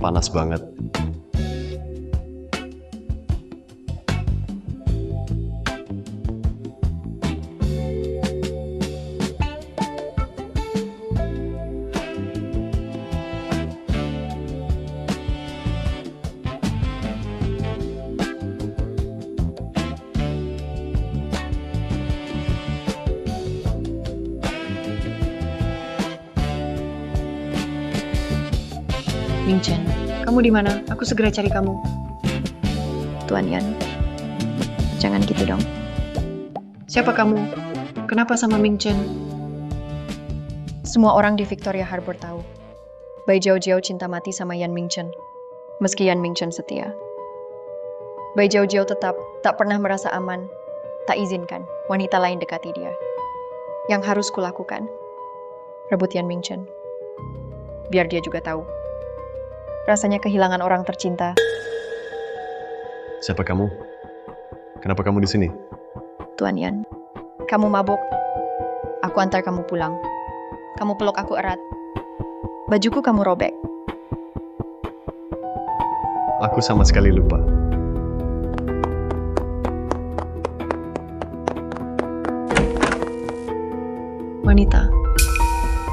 Panas banget. Ming-chen, kamu di mana? Aku segera cari kamu. Tuan Yan, jangan gitu dong. Siapa kamu? Kenapa sama Ming-chen? Semua orang di Victoria Harbor tahu. Bai Jiao cinta mati sama Yan Ming-chen. Meski Yan Ming-chen setia. Bai Jiao tetap tak pernah merasa aman, tak izinkan wanita lain dekati dia. Yang harus kulakukan, rebut Yan Ming-chen. Biar dia juga tahu. Rasanya kehilangan orang tercinta. Siapa kamu? Kenapa kamu di sini? Tuan Yan, kamu mabuk. Aku antar kamu pulang. Kamu peluk aku erat. Bajuku kamu robek. Aku sama sekali lupa. Wanita,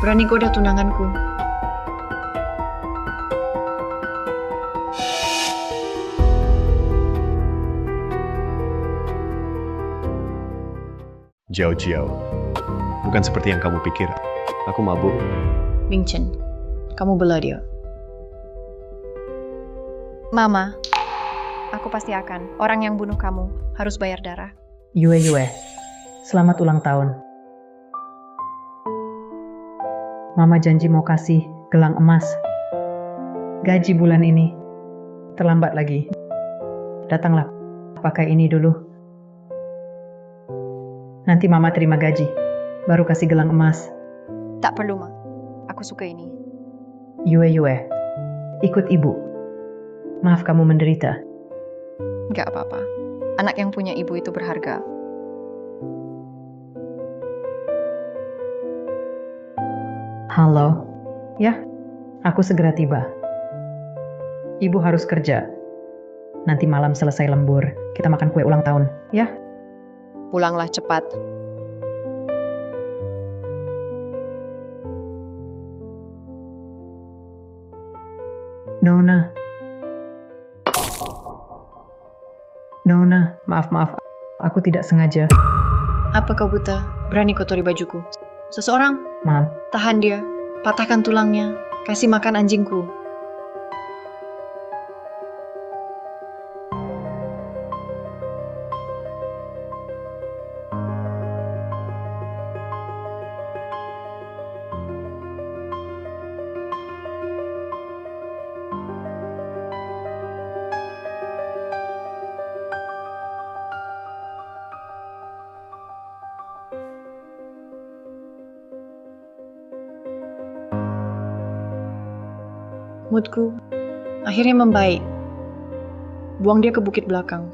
berani goda tunanganku. Jiao. Bukan seperti yang kamu pikir. Aku mabuk. Ming-chen, kamu bela dia. Mama, aku pasti akan. Orang yang bunuh kamu harus bayar darah. Yue, selamat ulang tahun. Mama janji mau kasih gelang emas. Gaji bulan ini. Terlambat lagi. Datanglah, pakai ini dulu. Nanti Mama terima gaji, baru kasih gelang emas. Tak perlu, Ma. Aku suka ini. Yue, ikut ibu. Maaf kamu menderita. Gak apa-apa. Anak yang punya ibu itu berharga. Halo. Ya, aku segera tiba. Ibu harus kerja. Nanti malam selesai lembur, kita makan kue ulang tahun, ya? Pulanglah cepat. Nona, maaf. Aku tidak sengaja. Apa kau buta? Berani kotori bajuku. Seseorang, Maaf. tahan dia. Patahkan tulangnya. Kasih makan anjingku. Moodku akhirnya membaik. Buang dia ke bukit belakang.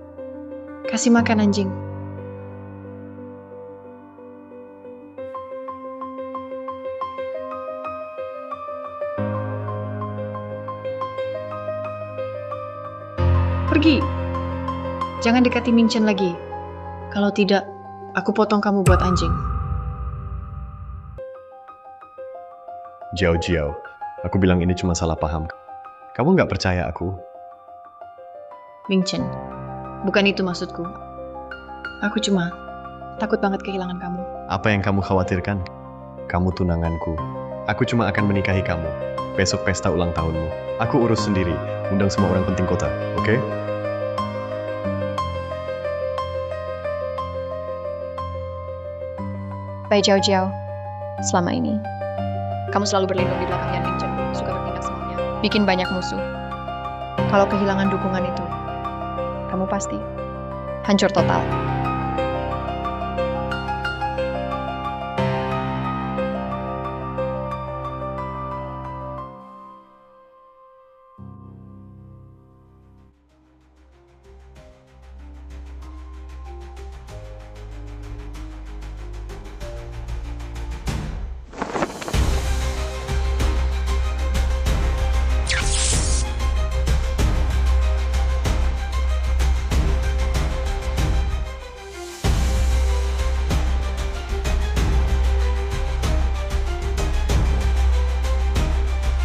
Kasih makan anjing. Pergi. Jangan dekati Ming-chen lagi. Kalau tidak, aku potong kamu buat anjing. Jiao. Aku bilang ini cuma salah paham. Kamu nggak percaya aku? Ming-chen, bukan itu maksudku. Aku cuma takut banget kehilangan kamu. Apa yang kamu khawatirkan? Kamu tunanganku. Aku cuma akan menikahi kamu. Besok pesta ulang tahunmu. Aku urus sendiri. Undang semua orang penting kota, oke? Bai Jiao, selama ini kamu selalu berlindung di belakang Yan Ming-chen. Suka bertindak semaunya. Bikin banyak musuh. Kalau kehilangan dukungan itu, kamu pasti hancur total.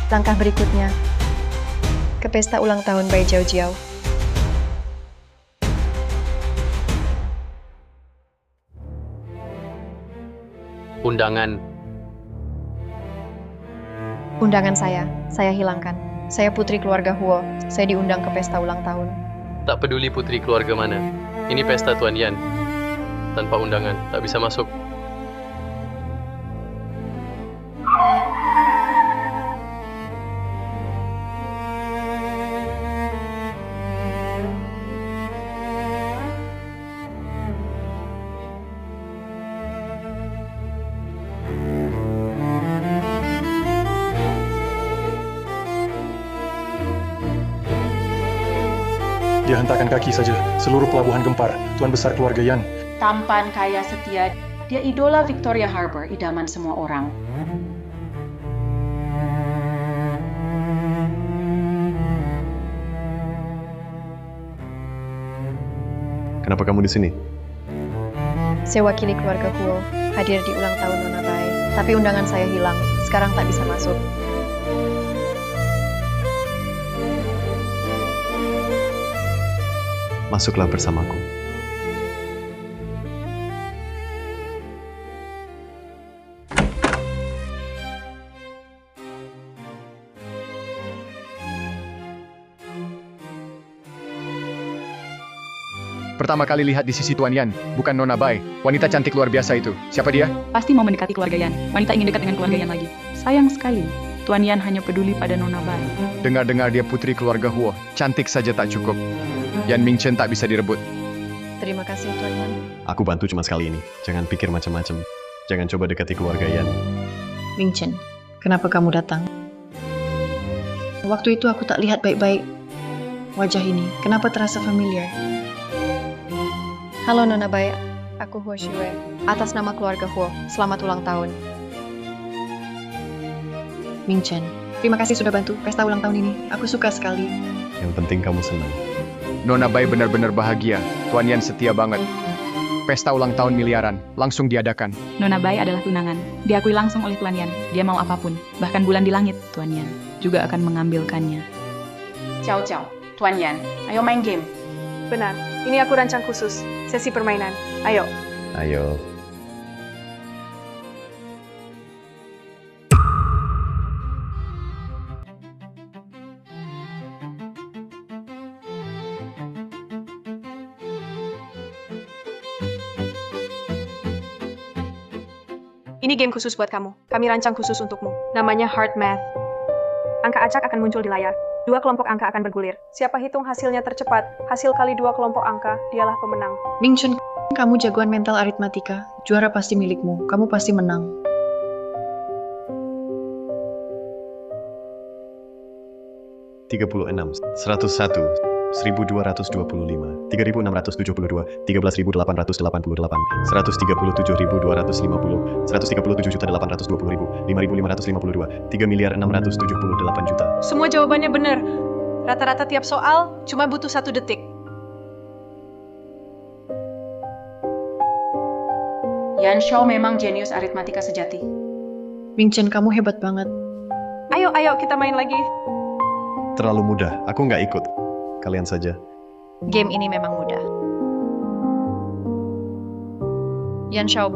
Langkah berikutnya, ke pesta ulang tahun Bai Jiao Jiao. Undangan. Undangan saya hilangkan. Saya putri keluarga Huo, saya diundang ke pesta ulang tahun. Tak peduli putri keluarga mana. Ini pesta Tuan Yan. Tanpa undangan, tak bisa masuk. Dia hentakkan kaki saja. Seluruh pelabuhan gempar. Tuan besar keluarga Yan. Tampan, kaya, setia. Dia idola Victoria Harbour, idaman semua orang. Kenapa kamu di sini? Saya wakili keluarga Huo, hadir di ulang tahun Nona Bai. Tapi undangan saya hilang, sekarang tak bisa masuk. Masuklah bersamaku. Pertama kali lihat di sisi Tuan Yan, bukan Nona Bai. Wanita cantik luar biasa itu. Siapa dia? Pasti mau mendekati keluarga Yan. Wanita ingin dekat dengan keluarga Yan lagi. Sayang sekali, Tuan Yan hanya peduli pada Nona Bai. Dengar-dengar dia putri keluarga Huo. Cantik saja tak cukup. Yan Mingchen tak bisa direbut. Terima kasih Tuan Yan. Aku bantu cuma sekali ini. Jangan pikir macam-macam. Jangan coba dekati keluarga Yan. Mingchen, kenapa kamu datang? Waktu itu aku tak lihat baik-baik wajah ini. Kenapa terasa familiar? Halo Nona Bai, aku Huo Shue. Atas nama keluarga Huo, selamat ulang tahun. Mingchen, terima kasih sudah bantu pesta ulang tahun ini. Aku suka sekali. Yang penting kamu senang. Nona Bai benar-benar bahagia. Tuan Yan setia banget. Pesta ulang tahun miliaran, langsung diadakan. Nona Bai adalah tunangan. Diakui langsung oleh Tuan Yan. Dia mau apapun, bahkan bulan di langit, Tuan Yan juga akan mengambilkannya. Ciao, ciao. Tuan Yan, ayo main game. Benar, ini aku rancang khusus, sesi permainan. Ayo. Ayo. Ini game khusus buat kamu. Kami rancang khusus untukmu. Namanya Hard Math. Angka acak akan muncul di layar. Dua kelompok angka akan bergulir. Siapa hitung hasilnya tercepat, hasil kali dua kelompok angka, dialah pemenang. Mingchen, kamu jagoan mental aritmatika. Juara pasti milikmu. Kamu pasti menang. (36), 101, 1225, 3672, 13888, 137.250, 137.820.000, 5.552, 3.678 juta. Semua jawabannya benar. Rata-rata tiap soal cuma butuh 1 detik. Yan Shao memang jenius aritmatika sejati. Mingchen, kamu hebat banget. Ayo, kita main lagi. Terlalu mudah, aku nggak ikut. Kalian saja. Game ini memang mudah. Yan Shao,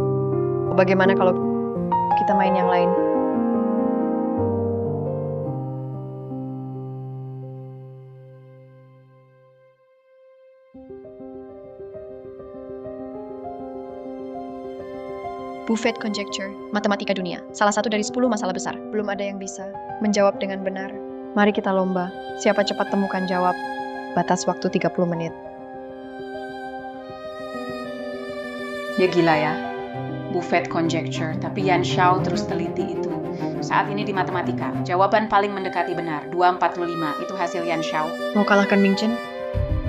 bagaimana kalau kita main yang lain? Buffet Conjecture, matematika dunia, salah satu dari 10 masalah besar. Belum ada yang bisa menjawab dengan benar. Mari kita lomba, siapa cepat temukan jawab. Batas waktu 30 menit. Dia gila ya. Buffet Conjecture, tapi Yan Shao terus teliti itu. Saat ini di matematika, jawaban paling mendekati benar, 245, itu hasil Yan Shao. Mau kalahkan Mingchen?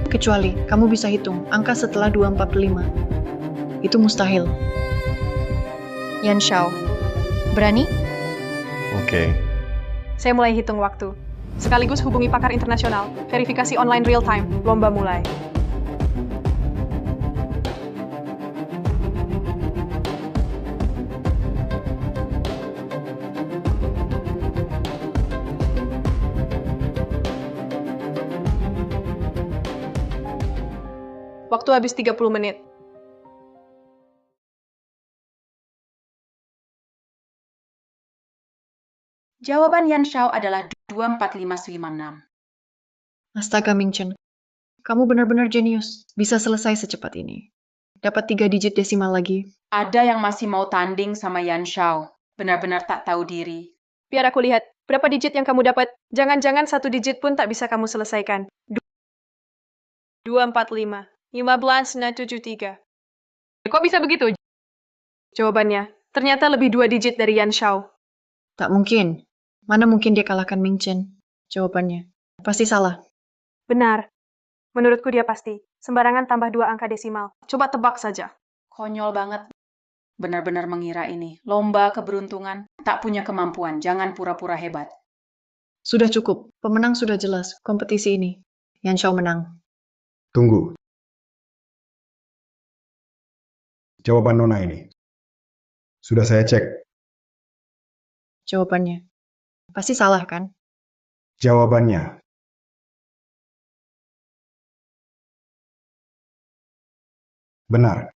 Kecuali kamu bisa hitung angka setelah 245. Itu mustahil. Yan Shao, berani? Oke. Saya mulai hitung waktu. Sekaligus hubungi pakar internasional. Verifikasi online real time. Lomba mulai. Waktu habis 30 menit. Jawaban Yan Shao adalah 24596. Astaga, Ming-Chen. Kamu benar-benar jenius. Bisa selesai secepat ini. Dapat 3 digit desimal lagi. Ada yang masih mau tanding sama Yan Shao. Benar-benar tak tahu diri. Biar aku lihat, berapa digit yang kamu dapat? Jangan-jangan 1 digit pun tak bisa kamu selesaikan. 245, 15,73. Kok bisa begitu? Jawabannya, ternyata lebih 2 digit dari Yan Shao. Tak mungkin. Mana mungkin dia kalahkan Ming-Chen? Jawabannya. Pasti salah. Benar. Menurutku dia pasti. Sembarangan tambah 2 angka desimal. Coba tebak saja. Konyol banget. Benar-benar mengira ini. Lomba keberuntungan. Tak punya kemampuan. Jangan pura-pura hebat. Sudah cukup. Pemenang sudah jelas. Kompetisi ini. Yan Shao menang. Tunggu. Jawaban Nona ini. Sudah saya cek. Jawabannya. Pasti salah, kan? Jawabannya. Benar.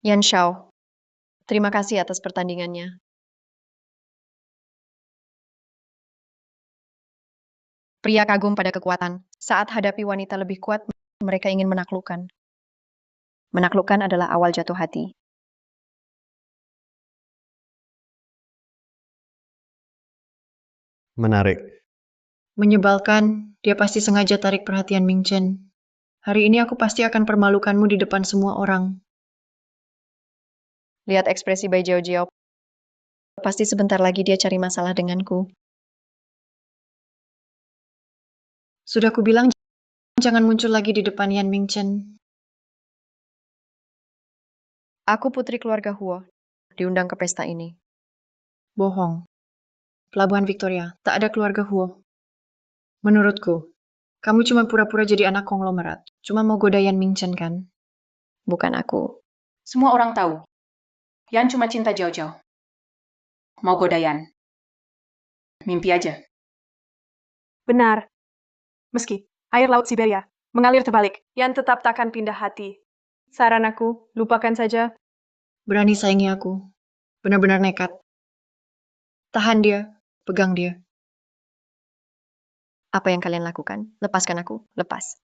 Yan Shao, terima kasih atas pertandingannya. Pria kagum pada kekuatan. Saat hadapi wanita lebih kuat, mereka ingin menaklukkan. Menaklukkan adalah awal jatuh hati. Menarik. Menyebalkan, dia pasti sengaja tarik perhatian Ming-Chen. Hari ini aku pasti akan permalukanmu di depan semua orang. Lihat ekspresi Bai Jiao Jiao. Pasti sebentar lagi dia cari masalah denganku. Sudah kubilang, jangan muncul lagi di depan Yan Ming-Chen. Aku putri keluarga Huo, diundang ke pesta ini. Bohong. Pelabuhan Victoria, tak ada keluarga Huo. Menurutku, kamu cuma pura-pura jadi anak konglomerat. Cuma mau goda Yan Ming-Chen, kan? Bukan aku. Semua orang tahu. Yan cuma cinta jauh-jauh. Mau goda Yan. Mimpi aja. Benar. Meski air laut Siberia mengalir terbalik, Yan tetap takkan pindah hati. Saran aku, lupakan saja. Berani saingi aku. Benar-benar nekat. Tahan dia. Pegang dia. Apa yang kalian lakukan? Lepaskan aku. Lepas.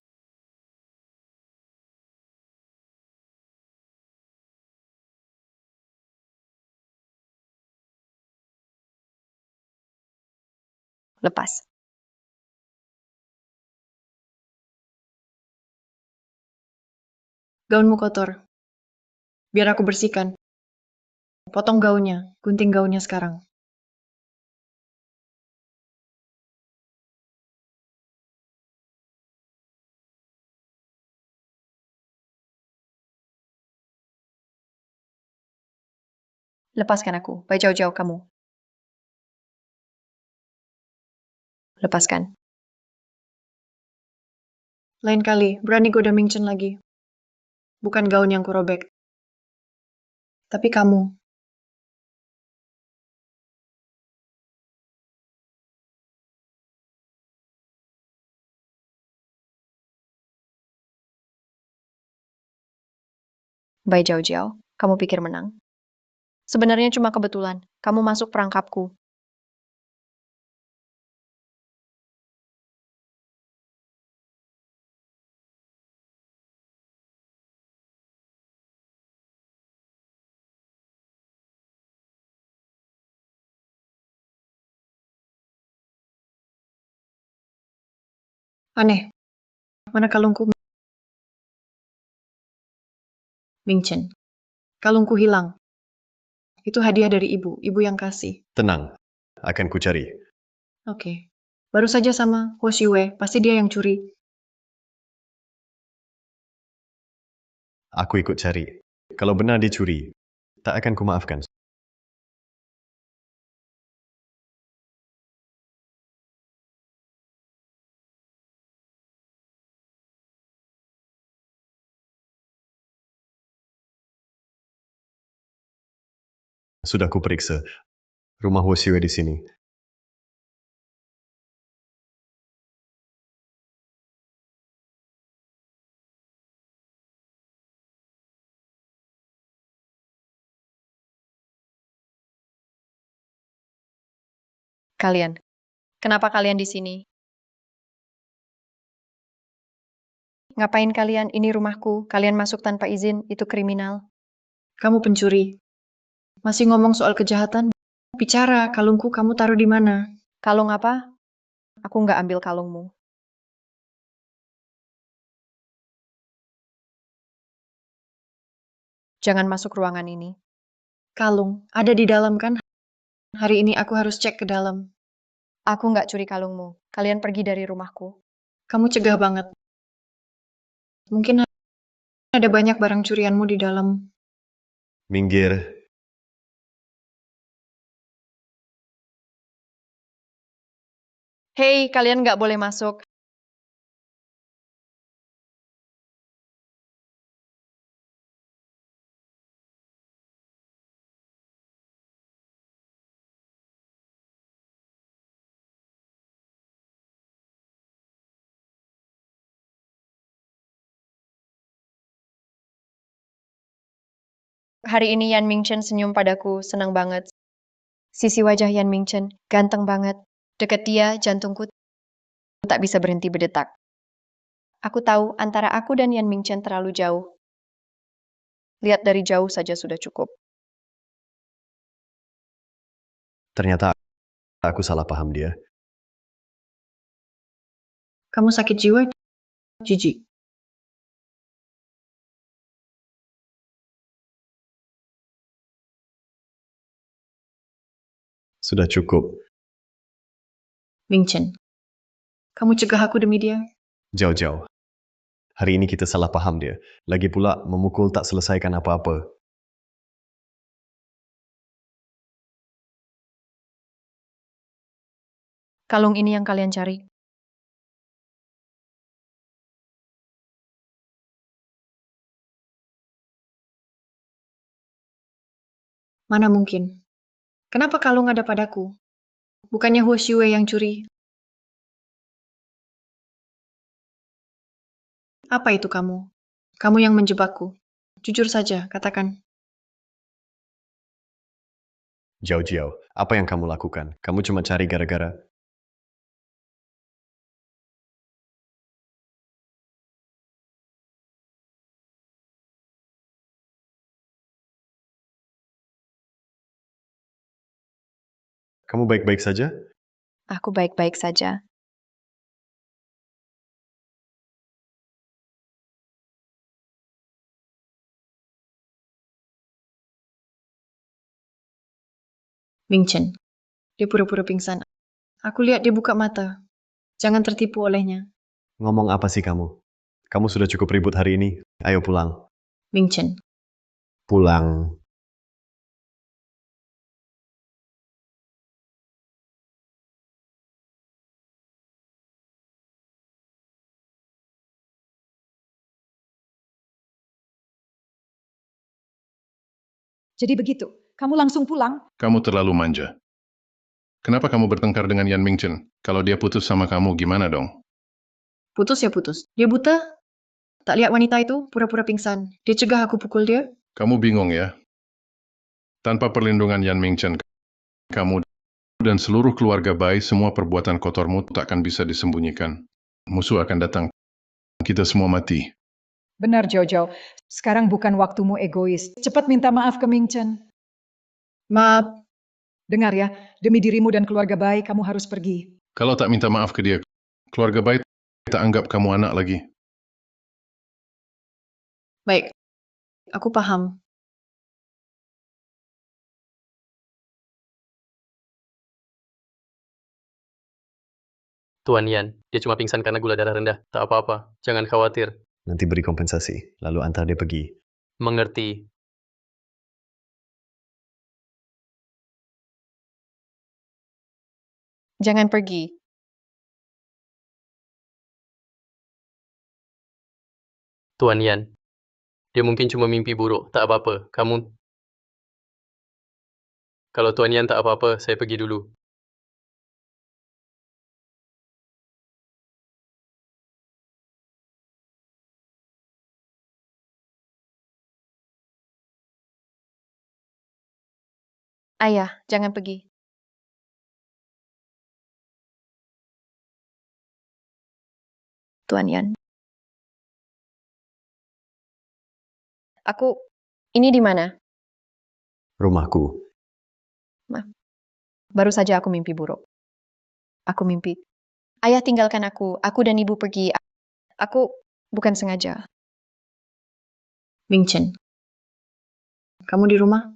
Lepas. Gaunmu kotor. Biar aku bersihkan. Potong gaunnya. Gunting gaunnya sekarang. Lepaskan aku. Bai Jiao Jiao kamu. Lepaskan. Lain kali, berani goda Ming-Chen lagi. Bukan gaun yang kurobek. Tapi kamu. Bai Jiao Jiao, kamu pikir menang? Sebenarnya cuma kebetulan. Kamu masuk perangkapku. Aneh. Mana kalungku? Ming-Chen. Kalungku hilang. Itu hadiah dari ibu. Ibu yang kasih. Tenang. Akan kucari. Oke. Baru saja sama Ho Xiwei. Pasti dia yang curi. Aku ikut cari. Kalau benar dicuri, tak akan kumaafkan. Sudah kuperiksa. Rumah Ho Xiwei di sini. Kalian, kenapa kalian di sini? Ngapain kalian? Ini rumahku. Kalian masuk tanpa izin, itu kriminal. Kamu pencuri. Masih ngomong soal kejahatan? Bicara, kalungku kamu taruh di mana? Kalung apa? Aku nggak ambil kalungmu. Jangan masuk ruangan ini. Kalung, ada di dalam kan? Hari ini aku harus cek ke dalam. Aku nggak curi kalungmu. Kalian pergi dari rumahku. Kamu cegah banget. Mungkin ada banyak barang curianmu di dalam. Minggir. Hei, kalian nggak boleh masuk. Hari ini Yan Mingchen senyum padaku, senang banget. Sisi wajah Yan Mingchen, ganteng banget. Dekat dia, jantungku tak bisa berhenti berdetak. Aku tahu antara aku dan Yan Mingchen terlalu jauh. Lihat dari jauh saja sudah cukup. Ternyata aku salah paham dia. Kamu sakit jiwa, Jijik. Sudah cukup. Mingchen, kamu cegah aku demi dia? Jauh-jauh. Hari ini kita salah paham dia. Lagi pula, memukul tak selesaikan apa-apa. Kalung ini yang kalian cari. Mana mungkin? Kenapa kalung ada padaku? Bukannya Huo Xiwei yang curi? Apa itu kamu? Kamu yang menjebakku. Jujur saja, katakan. Jauh-jauh. Apa yang kamu lakukan? Kamu cuma cari gara-gara. Kamu baik-baik saja? Aku baik-baik saja. Mingchen. Dia pura-pura pingsan. Aku lihat dia buka mata. Jangan tertipu olehnya. Ngomong apa sih kamu? Kamu sudah cukup ribut hari ini. Ayo pulang. Mingchen. Pulang. Jadi begitu, kamu langsung pulang? Kamu terlalu manja. Kenapa kamu bertengkar dengan Yan Mingchen? Kalau dia putus sama kamu, gimana dong? Putus ya putus. Dia buta? Tak lihat wanita itu pura-pura pingsan. Dia cegah aku pukul dia. Kamu bingung ya? Tanpa perlindungan Yan Mingchen, kamu dan seluruh keluarga Bai, semua perbuatan kotormu tak akan bisa disembunyikan. Musuh akan datang. Kita semua mati. Benar, Jojo. Sekarang bukan waktumu egois. Cepat minta maaf ke Mingchen. Maaf. Dengar ya, demi dirimu dan keluarga Bai, kamu harus pergi. Kalau tak minta maaf ke dia, keluarga Bai tak anggap kamu anak lagi. Baik. Aku paham. Tuan Yan, dia cuma pingsan karena gula darah rendah. Tak apa-apa. Jangan khawatir. Nanti beri kompensasi. Lalu antar dia pergi. Mengerti. Jangan pergi. Tuan Yan, dia mungkin cuma mimpi buruk. Tak apa-apa. Kalau Tuan Yan tak apa-apa, saya pergi dulu. Ayah, jangan pergi. Tuan Yan. Ini di mana? Rumahku. Baru saja aku mimpi buruk. Aku mimpi. Ayah tinggalkan aku dan ibu pergi. Aku bukan sengaja. Ming Chen, kamu di rumah?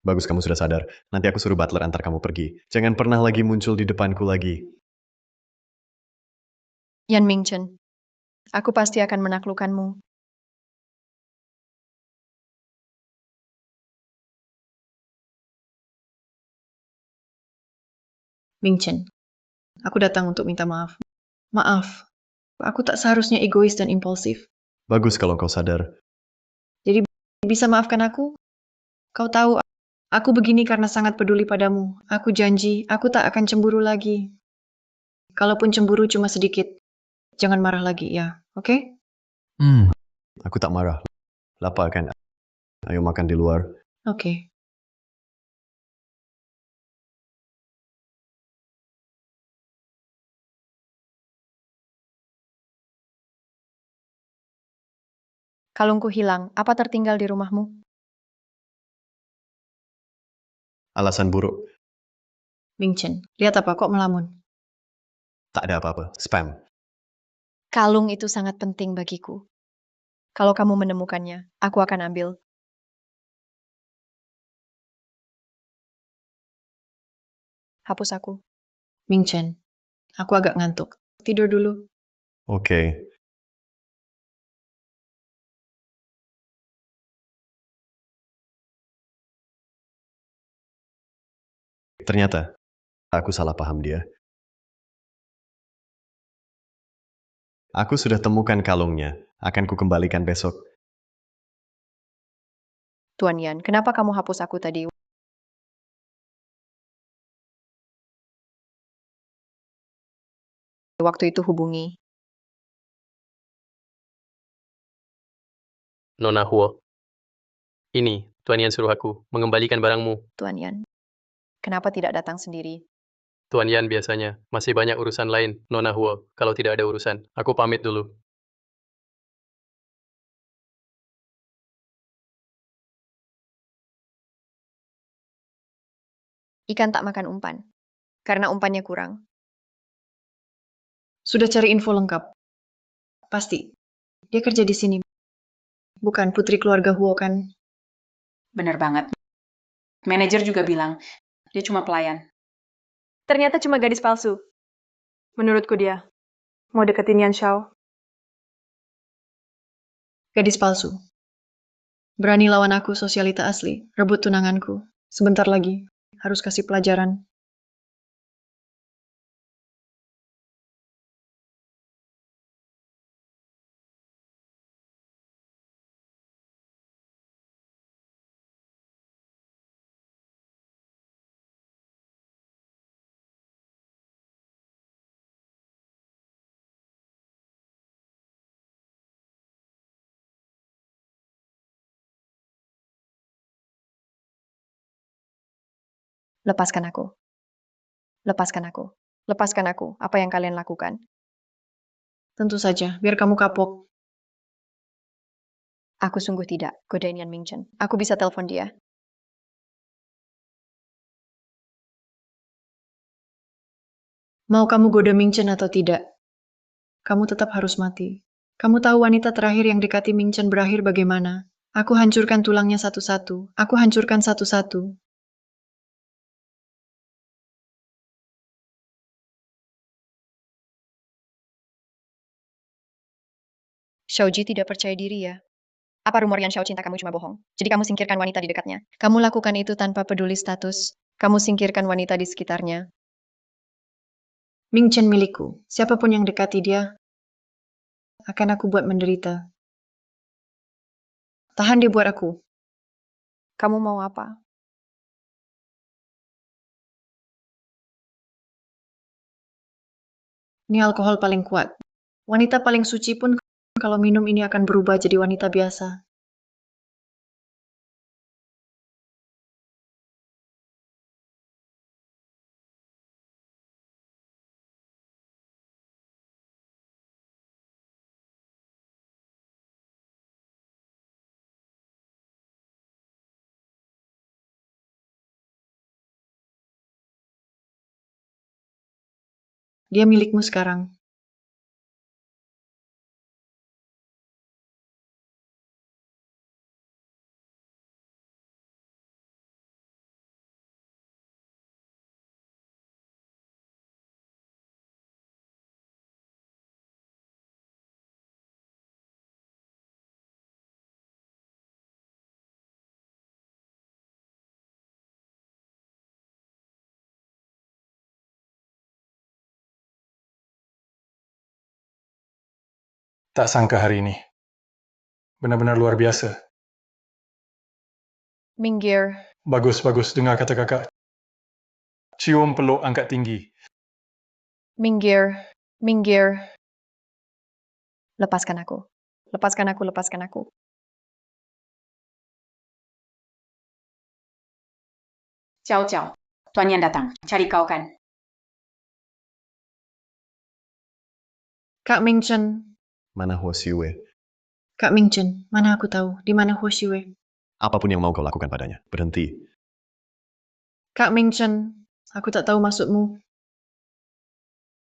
Bagus kamu sudah sadar. Nanti aku suruh butler antar kamu pergi. Jangan pernah lagi muncul di depanku lagi. Yan Ming Chen, aku pasti akan menaklukkanmu. Ming Chen, aku datang untuk minta maaf. Maaf, aku tak seharusnya egois dan impulsif. Bagus kalau kau sadar. Jadi bisa maafkan aku? Kau tahu, aku begini karena sangat peduli padamu. Aku janji, aku tak akan cemburu lagi. Kalaupun cemburu cuma sedikit, jangan marah lagi ya, oke? Aku tak marah. Lapar kan? Ayo makan di luar. Oke. Kalungku hilang. Apa tertinggal di rumahmu? Alasan buruk. Ming Chen, lihat apa kok melamun? Tak ada apa-apa. Spam. Kalung itu sangat penting bagiku. Kalau kamu menemukannya, aku akan ambil. Hapus aku. Ming Chen, aku agak ngantuk. Tidur dulu. Oke. Ternyata, aku salah paham dia. Aku sudah temukan kalungnya. Akan kukembalikan besok. Tuan Yan, kenapa kamu hapus aku tadi? Waktu itu hubungi. Nona Huo. Ini, Tuan Yan suruh aku mengembalikan barangmu. Tuan Yan, kenapa tidak datang sendiri? Tuan Yan biasanya masih banyak urusan lain, Nona Huo. Kalau tidak ada urusan, aku pamit dulu. Ikan tak makan umpan. Karena umpannya kurang. Sudah cari info lengkap. Pasti. Dia kerja di sini. Bukan putri keluarga Huo kan? Bener banget. Manajer juga bilang, dia cuma pelayan. Ternyata cuma gadis palsu. Menurutku dia. Mau deketin Yan Xiao. Gadis palsu. Berani lawan aku sosialita asli. Rebut tunanganku. Sebentar lagi. Harus kasih pelajaran. Lepaskan aku. Lepaskan aku. Lepaskan aku. Apa yang kalian lakukan? Tentu saja. Biar kamu kapok. Aku sungguh tidak. Godain Yan Ming Chen. Aku bisa telepon dia. Mau kamu goda Ming Chen atau tidak? Kamu tetap harus mati. Kamu tahu wanita terakhir yang dekati Ming Chen berakhir bagaimana? Aku hancurkan tulangnya satu-satu. Aku hancurkan satu-satu. Xiaoji tidak percaya diri ya. Apa rumor Yan Xiao cinta kamu cuma bohong? Jadi kamu singkirkan wanita di dekatnya. Kamu lakukan itu tanpa peduli status. Kamu singkirkan wanita di sekitarnya. Ming Chen milikku. Siapapun yang dekati dia, akan aku buat menderita. Tahan dia buat aku. Kamu mau apa? Ini alkohol paling kuat. Wanita paling suci pun kalau minum ini akan berubah jadi wanita biasa. Dia milikmu sekarang. Tak sangka hari ini. Benar-benar luar biasa. Minggir. Bagus, bagus. Dengar kata kakak. Cium peluk angkat tinggi. Minggir. Minggir. Lepaskan aku. Lepaskan aku, lepaskan aku. Ciao, ciao. Tuan Yan datang. Cari kau kan? Kak Mingchen. Mana Huo Xiwei? Kak Mingchen, mana aku tahu di mana Huo Xiwei? Apapun yang mau kau lakukan padanya, berhenti. Kak Mingchen, aku tak tahu maksudmu.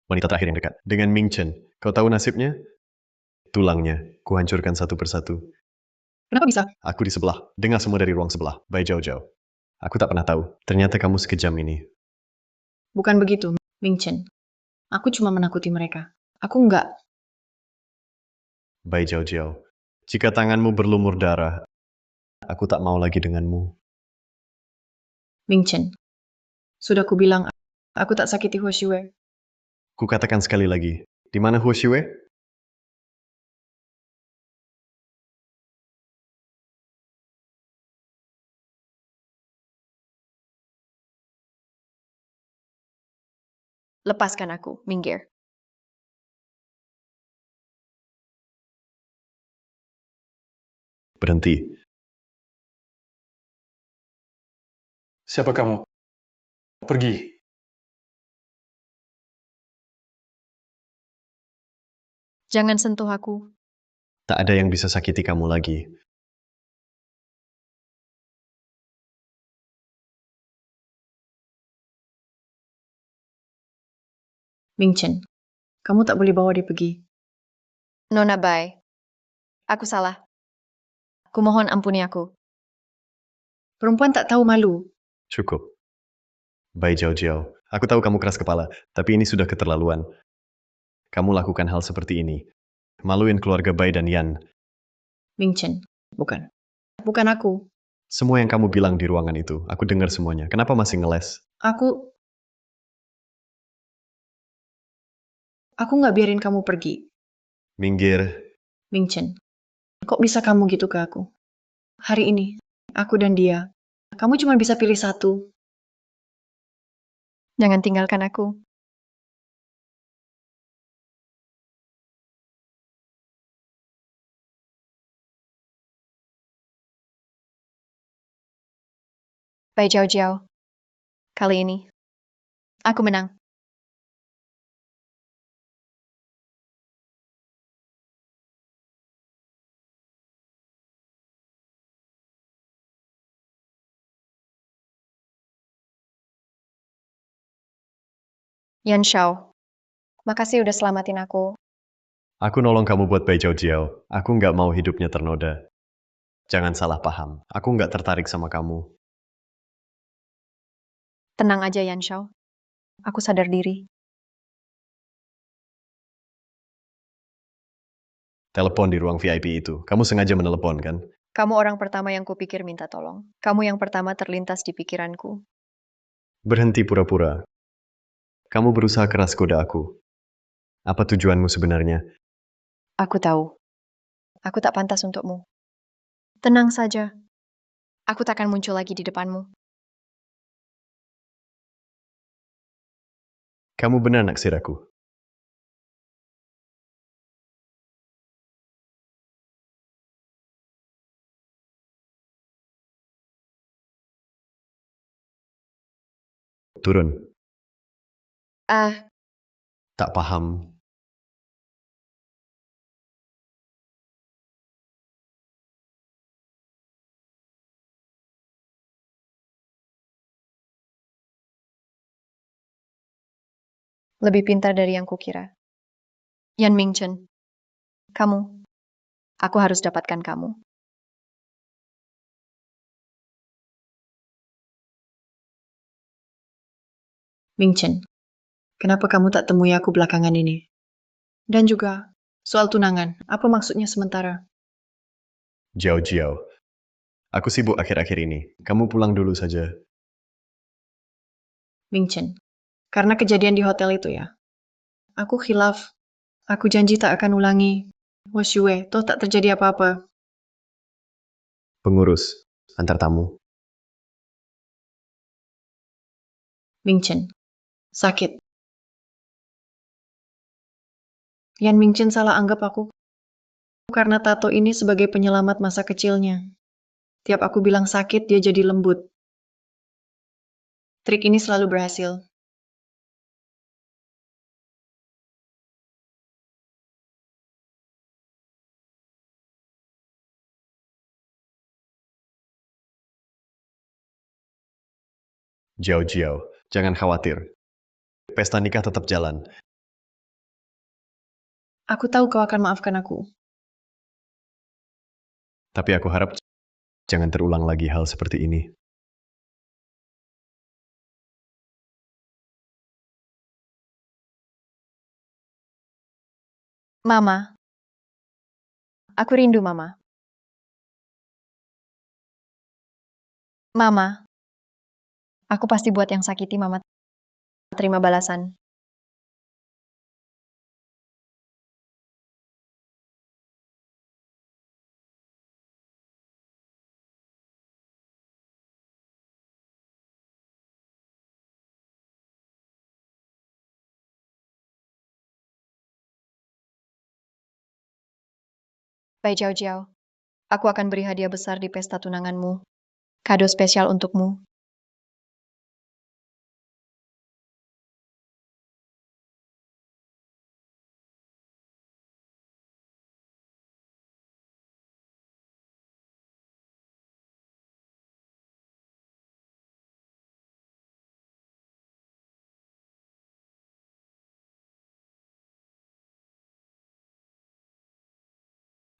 Wanita terakhir yang dekat. Dengan Ming Chen, kau tahu nasibnya? Tulangnya, kuhancurkan satu persatu. Kenapa bisa? Aku di sebelah, dengar semua dari ruang sebelah, Bai Jiao Jiao. Aku tak pernah tahu, ternyata kamu sekejam ini. Bukan begitu, Mingchen. Aku cuma menakuti mereka. Aku enggak. Bai Jiao Jiao, jika tanganmu berlumur darah, aku tak mau lagi denganmu. Mingchen, sudah kubilang aku tak sakiti Huo Xiwei. Kukatakan sekali lagi, di mana Huo Xiwei? Lepaskan aku, minggir. Berhenti. Siapa kamu? Pergi. Jangan sentuh aku. Tak ada yang bisa sakiti kamu lagi. Mingchen, kamu tak boleh bawa dia pergi. Nona Bai. Aku salah. Kumohon ampuni aku. Perempuan tak tahu malu. Cukup. Bai Jiao Jiao, aku tahu kamu keras kepala, tapi ini sudah keterlaluan. Kamu lakukan hal seperti ini. Maluin keluarga Bai dan Yan. Mingchen, bukan. Bukan aku. Semua yang kamu bilang di ruangan itu, aku dengar semuanya. Kenapa masih ngeles? Aku nggak biarin kamu pergi. Minggir. Mingchen, kok bisa kamu gitu ke aku? Hari ini, aku dan dia. Kamu cuma bisa pilih satu. Jangan tinggalkan aku. Bai Jiao Jiao. Kali ini, aku menang. Yan Shao, makasih udah selamatin aku. Aku nolong kamu buat Bai Jiao Jiao. Aku nggak mau hidupnya ternoda. Jangan salah paham. Aku nggak tertarik sama kamu. Tenang aja Yan Shao. Aku sadar diri. Telepon di ruang VIP itu. Kamu sengaja menelepon, kan? Kamu orang pertama yang kupikir minta tolong. Kamu yang pertama terlintas di pikiranku. Berhenti pura-pura. Kamu berusaha keras goda aku. Apa tujuanmu sebenarnya? Aku tahu. Aku tak pantas untukmu. Tenang saja. Aku takkan muncul lagi di depanmu. Kamu benar naksir aku. Turun. Tak paham. Lebih pintar dari yang kukira. Yan Mingchen, kamu. Aku harus dapatkan kamu. Mingchen, kenapa kamu tak temui aku belakangan ini? Dan juga, soal tunangan, apa maksudnya sementara? Jiao Jiao, aku sibuk akhir-akhir ini. Kamu pulang dulu saja. Mingchen, karena kejadian di hotel itu ya. Aku khilaf. Aku janji tak akan ulangi. Woshue, toh tak terjadi apa-apa. Pengurus, antar tamu. Mingchen, sakit. Yan Mingchen salah anggap aku karena tato ini sebagai penyelamat masa kecilnya. Tiap aku bilang sakit, dia jadi lembut. Trik ini selalu berhasil. Jiao Jiao, jangan khawatir. Pesta nikah tetap jalan. Aku tahu kau akan maafkan aku. Tapi aku harap jangan terulang lagi hal seperti ini. Mama. Aku rindu Mama. Mama. Aku pasti buat yang sakiti Mama. Terima balasan. Bai Jiao Jiao, aku akan beri hadiah besar di pesta tunanganmu. Kado spesial untukmu.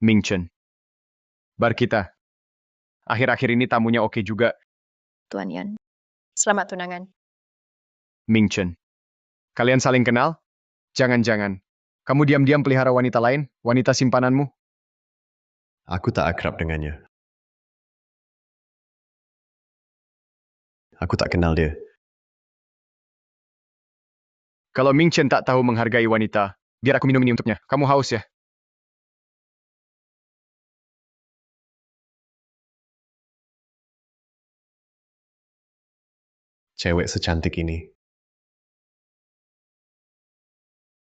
Mingchen. Bar kita. Akhir-akhir ini tamunya oke juga. Tuan Yan. Selamat tunangan. Mingchen. Kalian saling kenal? Jangan-jangan. Kamu diam-diam pelihara wanita lain? Wanita simpananmu? Aku tak akrab dengannya. Aku tak kenal dia. Kalau Mingchen tak tahu menghargai wanita, biar aku minum ini untuknya. Kamu haus ya? Cewek secantik ini.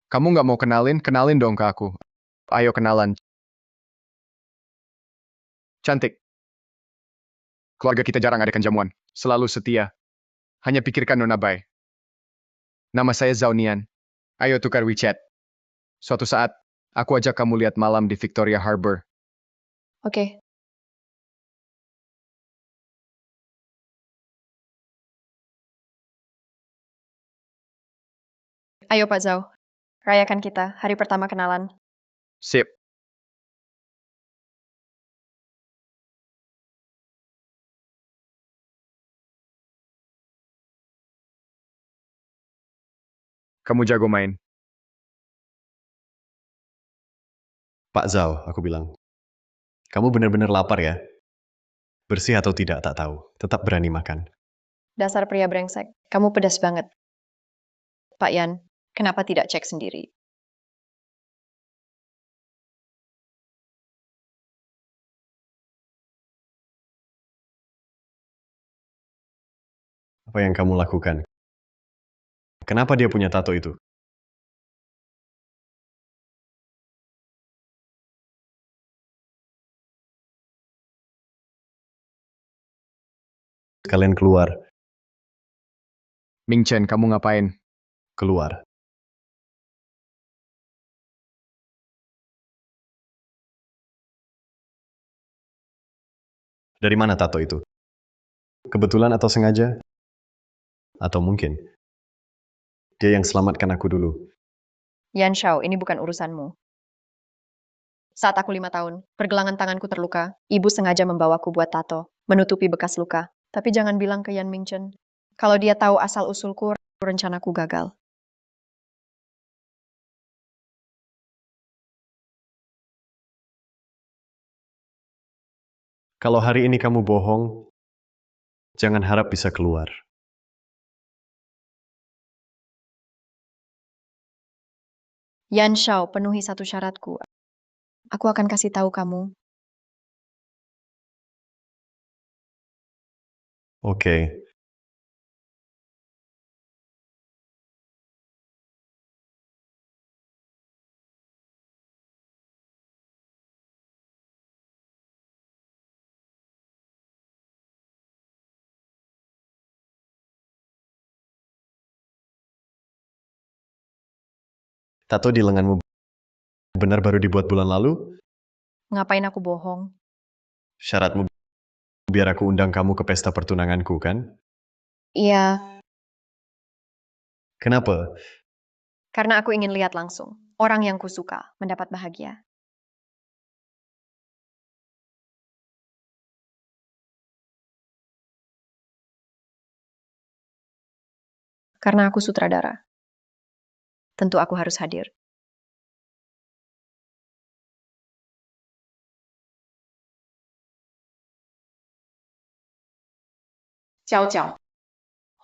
Kamu nggak mau kenalin? Kenalin dong ke aku. Ayo kenalan. Cantik. Keluarga kita jarang adakan jamuan. Selalu setia. Hanya pikirkan Nona Bai. Nama saya Zhao Nian. Ayo tukar WeChat. Suatu saat, aku ajak kamu lihat malam di Victoria Harbor. Oke. Ayo Pak Zhao. Rayakan kita, hari pertama kenalan. Sip. Kamu jago main. Pak Zhao, aku bilang. Kamu benar-benar lapar ya? Bersih atau tidak, tak tahu. Tetap berani makan. Dasar pria brengsek, kamu pedas banget. Pak Yan, kenapa tidak cek sendiri? Apa yang kamu lakukan? Kenapa dia punya tato itu? Kalian keluar. Mingchen, kamu ngapain? Keluar. Dari mana tato itu? Kebetulan atau sengaja? Atau mungkin Dia yang selamatkan aku dulu. Yan Shao, ini bukan urusanmu. Saat aku 5 tahun, pergelangan tanganku terluka. Ibu sengaja membawaku buat tato, menutupi bekas luka. Tapi jangan bilang ke Yan Mingchen. Kalau dia tahu asal-usulku, rencanaku gagal. Kalau hari ini kamu bohong, jangan harap bisa keluar. Yan Shao, penuhi satu syaratku. Aku akan kasih tahu kamu. Oke. Tato di lenganmu benar baru dibuat bulan lalu? Ngapain aku bohong? Syaratmu biar aku undang kamu ke pesta pertunanganku, kan? Iya, Kenapa? karena aku ingin lihat langsung. Orang yang kusuka mendapat bahagia. Karena aku sutradara. Tentu aku harus hadir. Ciao ciao.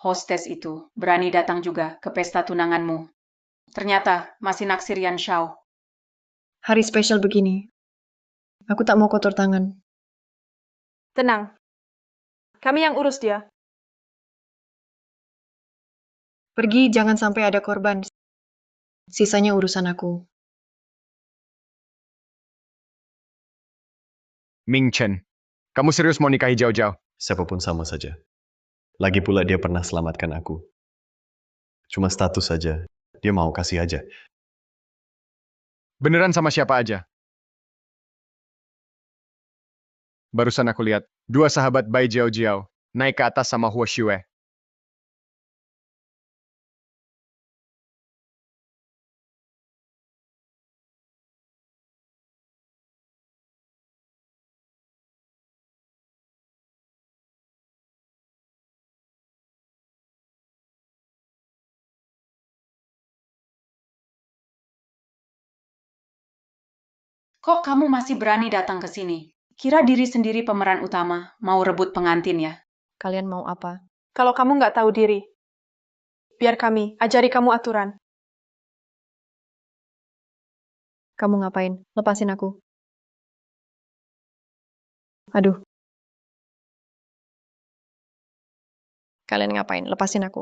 Hostes itu berani datang juga ke pesta tunanganmu. Ternyata masih naksir Yan Shao. Hari spesial begini. Aku tak mau kotor tangan. Tenang. Kami yang urus dia. Pergi, jangan sampai ada korban. Sisanya urusan aku. Mingchen, kamu serius mau nikahi Jiao Jiao? Siapapun sama saja. Lagi pula dia pernah selamatkan aku. Cuma status saja. Dia mau kasih aja. Beneran sama siapa aja? Barusan aku lihat, dua sahabat Bai Jiao Jiao naik ke atas sama Huo Shue. Kok kamu masih berani datang ke sini? Kira diri sendiri pemeran utama, mau rebut pengantin ya? Kalian mau apa? Kalau kamu nggak tahu diri, biar kami ajari kamu aturan. Kamu ngapain? Lepasin aku. Aduh. Kalian ngapain? Lepasin aku.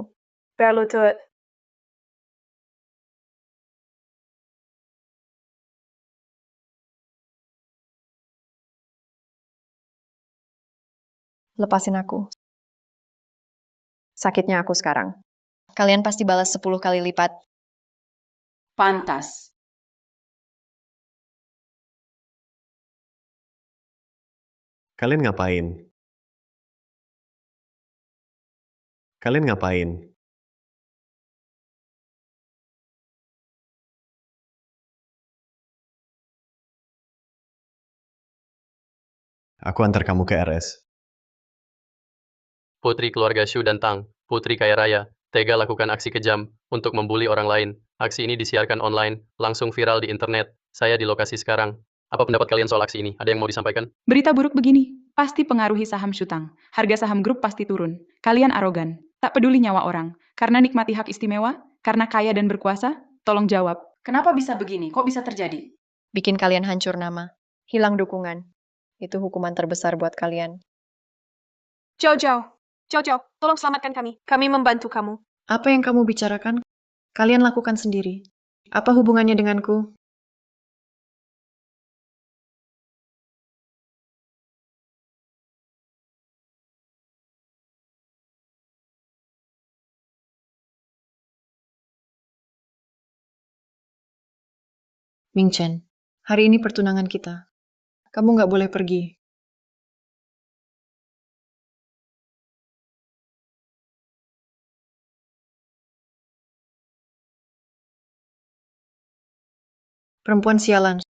Berlutut. Lepasin aku. Sakitnya aku sekarang. Kalian pasti balas 10 kali lipat. Pantas. Kalian ngapain? Kalian ngapain? Aku antar kamu ke RS. Putri keluarga Shu dan Tang, putri kaya raya, tega lakukan aksi kejam untuk membuli orang lain. Aksi ini disiarkan online, langsung viral di internet. Saya di lokasi sekarang. Apa pendapat kalian soal aksi ini? Ada yang mau disampaikan? Berita buruk begini, pasti pengaruhi saham Shutang. Harga saham grup pasti turun. Kalian arogan, tak peduli nyawa orang. Karena nikmati hak istimewa, karena kaya dan berkuasa, tolong jawab. Kenapa bisa begini? Kok bisa terjadi? Bikin kalian hancur nama. Hilang dukungan. Itu hukuman terbesar buat kalian. Jauh, jauh. Jauh, jauh. Tolong selamatkan kami. Kami membantu kamu. Apa yang kamu bicarakan? Kalian lakukan sendiri. Apa hubungannya denganku? Mingchen, hari ini pertunangan kita. Kamu nggak boleh pergi. Perempuan sialan.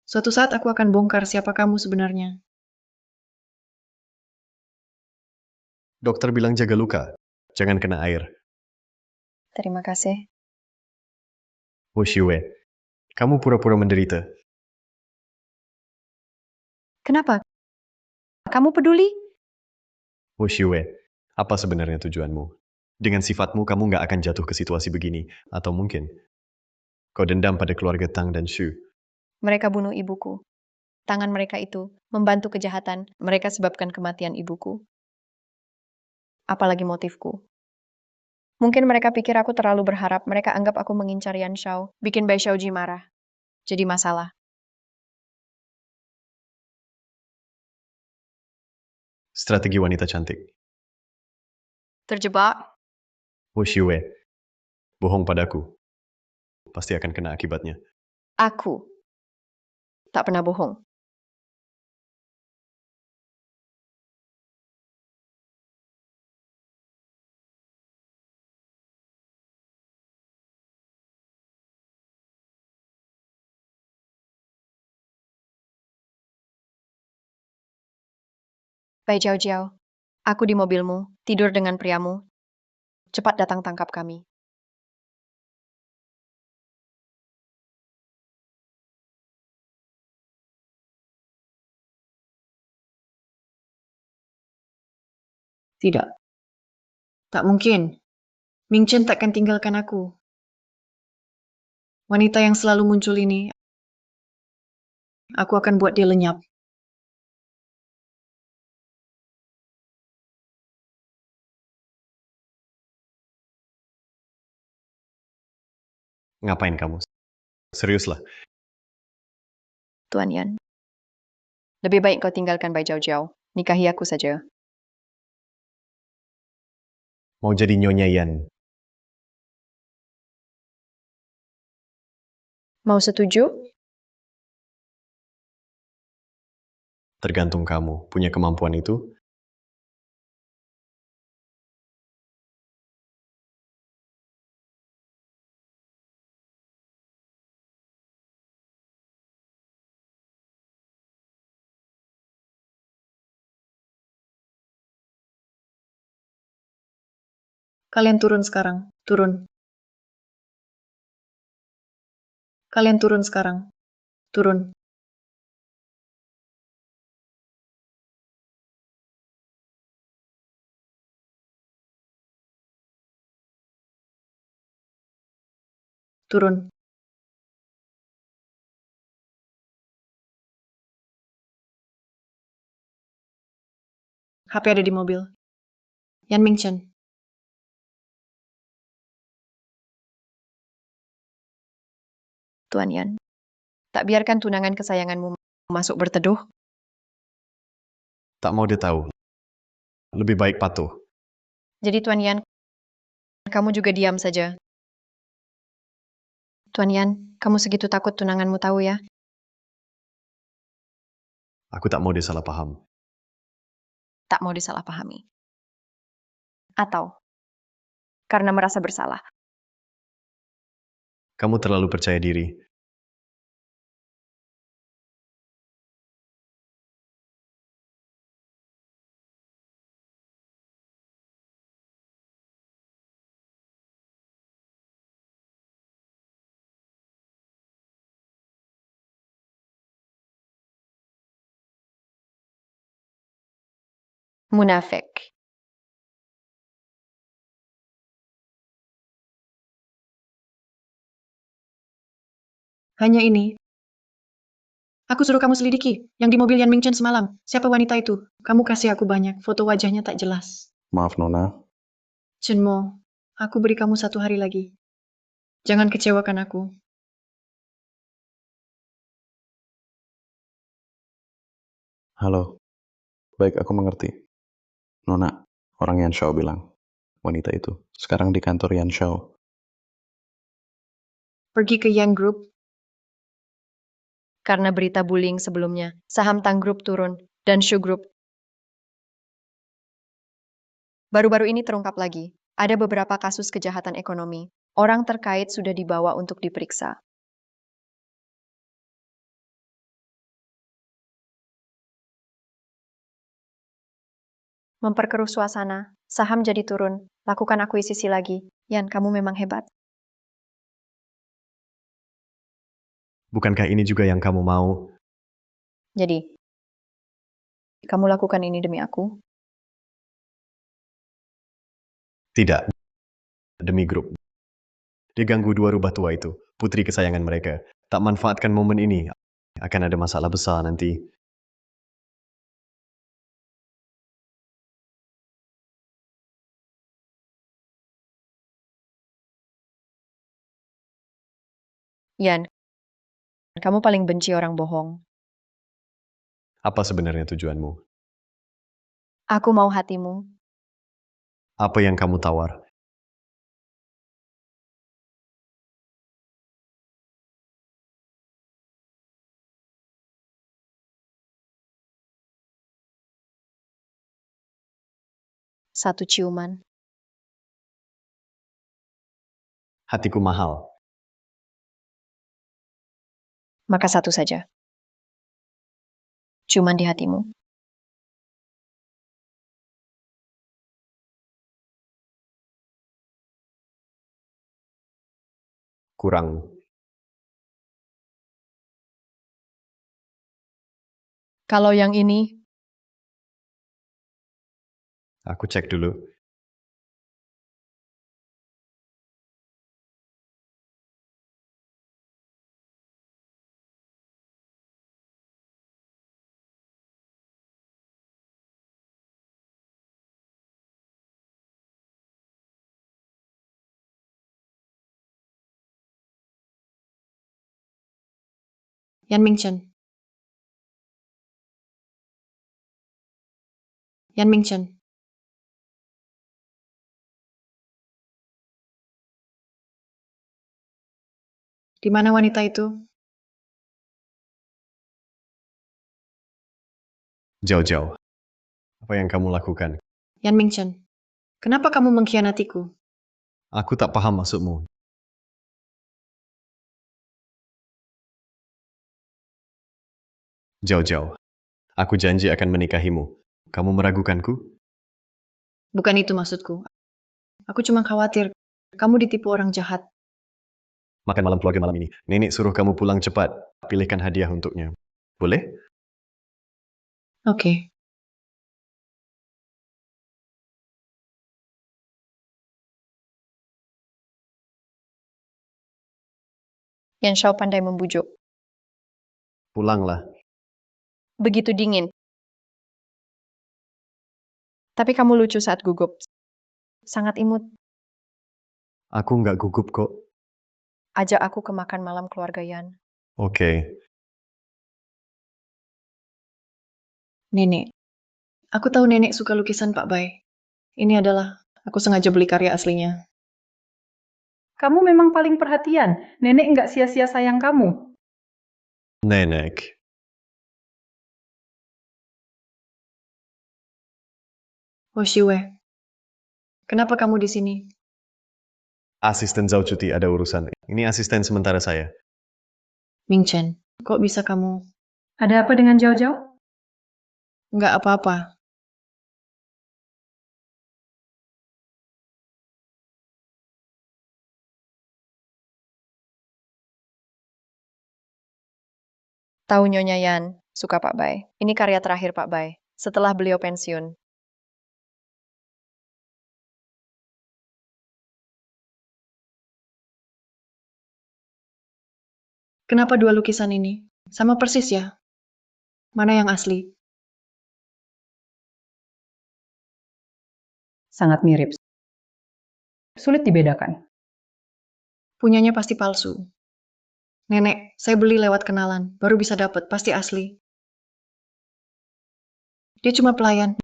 Suatu saat aku akan bongkar siapa kamu sebenarnya. Dokter bilang jaga luka, jangan kena air. Terima kasih. Wu Xiwei, kamu pura-pura menderita. Kenapa? Kamu peduli? Wu Xiwei, apa sebenarnya tujuanmu? Dengan sifatmu, kamu nggak akan jatuh ke situasi begini. Atau mungkin, kau dendam pada keluarga Tang dan Shu. Mereka bunuh ibuku. Tangan mereka itu membantu kejahatan. Mereka sebabkan kematian ibuku. Apalagi motifku. Mungkin mereka pikir aku terlalu berharap. Mereka anggap aku mengincar Yan Shao. Bikin Bai Xiaoji marah. Jadi masalah. Strategi wanita cantik. Terjebak. Wu Xiwei, bohong padaku. Pasti akan kena akibatnya. Aku tak pernah bohong. Bai Jiao Jiao, aku di mobilmu, tidur dengan priamu. Cepat datang tangkap kami. Tidak. Tak mungkin. Ming Chen takkan tinggalkan aku. Wanita yang selalu muncul ini, aku akan buat dia lenyap. Ngapain kamu? Seriuslah. Tuan Yan. Lebih baik kau tinggalkan Bai Jiao Jiao. Nikahi aku saja. Mau jadi Nyonya Yan. Mau setuju? Tergantung kamu. Punya kemampuan itu? Kalian turun sekarang. Turun. Kalian turun sekarang. Turun. Turun. HP ada di mobil. Yan Mingchen. Tuan Yan. Tak biarkan tunangan kesayanganmu masuk berteduh. Tak mau dia tahu. Lebih baik patuh. Jadi Tuan Yan, kamu juga diam saja. Tuan Yan, kamu segitu takut tunanganmu tahu ya? Aku tak mau dia salah paham. Tak mau disalahpahami. Atau karena merasa bersalah. Kamu terlalu percaya diri. Munafik. Hanya ini. Aku suruh kamu selidiki. Yang di mobil Yan Mingchen semalam. Siapa wanita itu? Kamu kasih aku banyak. Foto wajahnya tak jelas. Maaf, Nona. Chenmo, aku beri kamu 1 hari lagi. Jangan kecewakan aku. Halo. Baik, aku mengerti. Nona, orang Yan Shao bilang. Wanita itu. Sekarang di kantor Yan Shao. Pergi ke Yan Group. Karena berita bullying sebelumnya, saham Tang Group turun, dan Shu Group. Baru-baru ini terungkap lagi, ada beberapa kasus kejahatan ekonomi. Orang terkait sudah dibawa untuk diperiksa. Memperkeruh suasana, saham jadi turun, lakukan akuisisi lagi. Yan, kamu memang hebat. Bukankah ini juga yang kamu mau? Jadi, kamu lakukan ini demi aku? Tidak. Demi grup. Diganggu dua rubah tua itu, putri kesayangan mereka. Tak manfaatkan momen ini, akan ada masalah besar nanti. Yan, kamu paling benci orang bohong. Apa sebenarnya tujuanmu? Aku mau hatimu. Apa yang kamu tawar? Satu ciuman. Hatiku mahal. Maka satu saja. Ciuman di hatimu. Kurang. Kalau yang ini, Aku cek dulu. Yan Mingchen. Yan Mingchen. Di mana wanita itu? Jauh-jauh. Apa yang kamu lakukan? Yan Mingchen. Kenapa kamu mengkhianatiku? Aku tak paham maksudmu. Jauh-jauh. Aku janji akan menikahimu. Kamu meragukanku? Bukan itu maksudku. Aku cuma khawatir kamu ditipu orang jahat. Makan malam keluarga malam ini. Nenek suruh kamu pulang cepat. Pilihkan hadiah untuknya. Boleh? Oke. Yan Shao pandai membujuk. Pulanglah. Begitu dingin. Tapi kamu lucu saat gugup. Sangat imut. Aku nggak gugup kok. Ajak aku ke makan malam keluarga Yan. Oke. Nenek. Aku tahu nenek suka lukisan Pak Bay. Ini adalah, aku sengaja beli karya aslinya. Kamu memang paling perhatian. Nenek nggak sia-sia sayang kamu. Nenek. Oh Shiwe. Kenapa kamu di sini? Asisten Zhao cuti ada urusan. Ini asisten sementara saya. Mingchen, kok bisa kamu? Ada apa dengan jauh-jauh? Nggak apa-apa. Tahu Nyonya Yan, suka Pak Bay. Ini karya terakhir Pak Bay. Setelah beliau pensiun. Kenapa dua lukisan ini? Sama persis ya? Mana yang asli? Sangat mirip. Sulit dibedakan. Punyanya pasti palsu. Nenek, saya beli lewat kenalan. Baru bisa dapat, pasti asli. Dia cuma pelayan.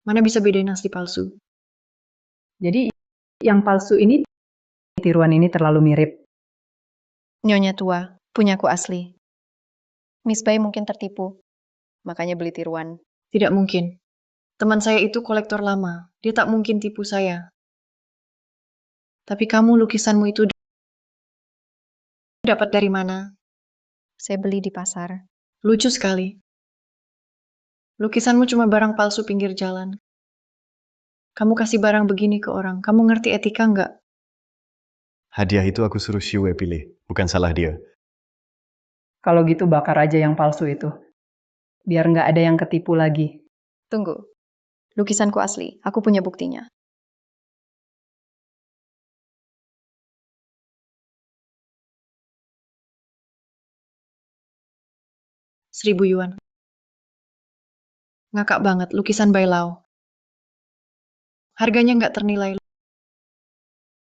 Mana bisa bedain asli palsu? Jadi yang palsu ini, tiruan ini terlalu mirip. Nyonya tua, punyaku asli. Miss Bay mungkin tertipu. Makanya beli tiruan. Tidak mungkin. Teman saya itu kolektor lama. Dia tak mungkin tipu saya. Tapi kamu lukisanmu itu dapat dari mana? Saya beli di pasar. Lucu sekali. Lukisanmu cuma barang palsu pinggir jalan. Kamu kasih barang begini ke orang, kamu ngerti etika nggak? Hadiah itu aku suruh Xiue pilih, bukan salah dia. Kalau gitu bakar aja yang palsu itu. Biar nggak ada yang ketipu lagi. Tunggu. Lukisanku asli. Aku punya buktinya. Rp1.000. Ngakak banget, lukisan Bailao. Harganya nggak ternilai.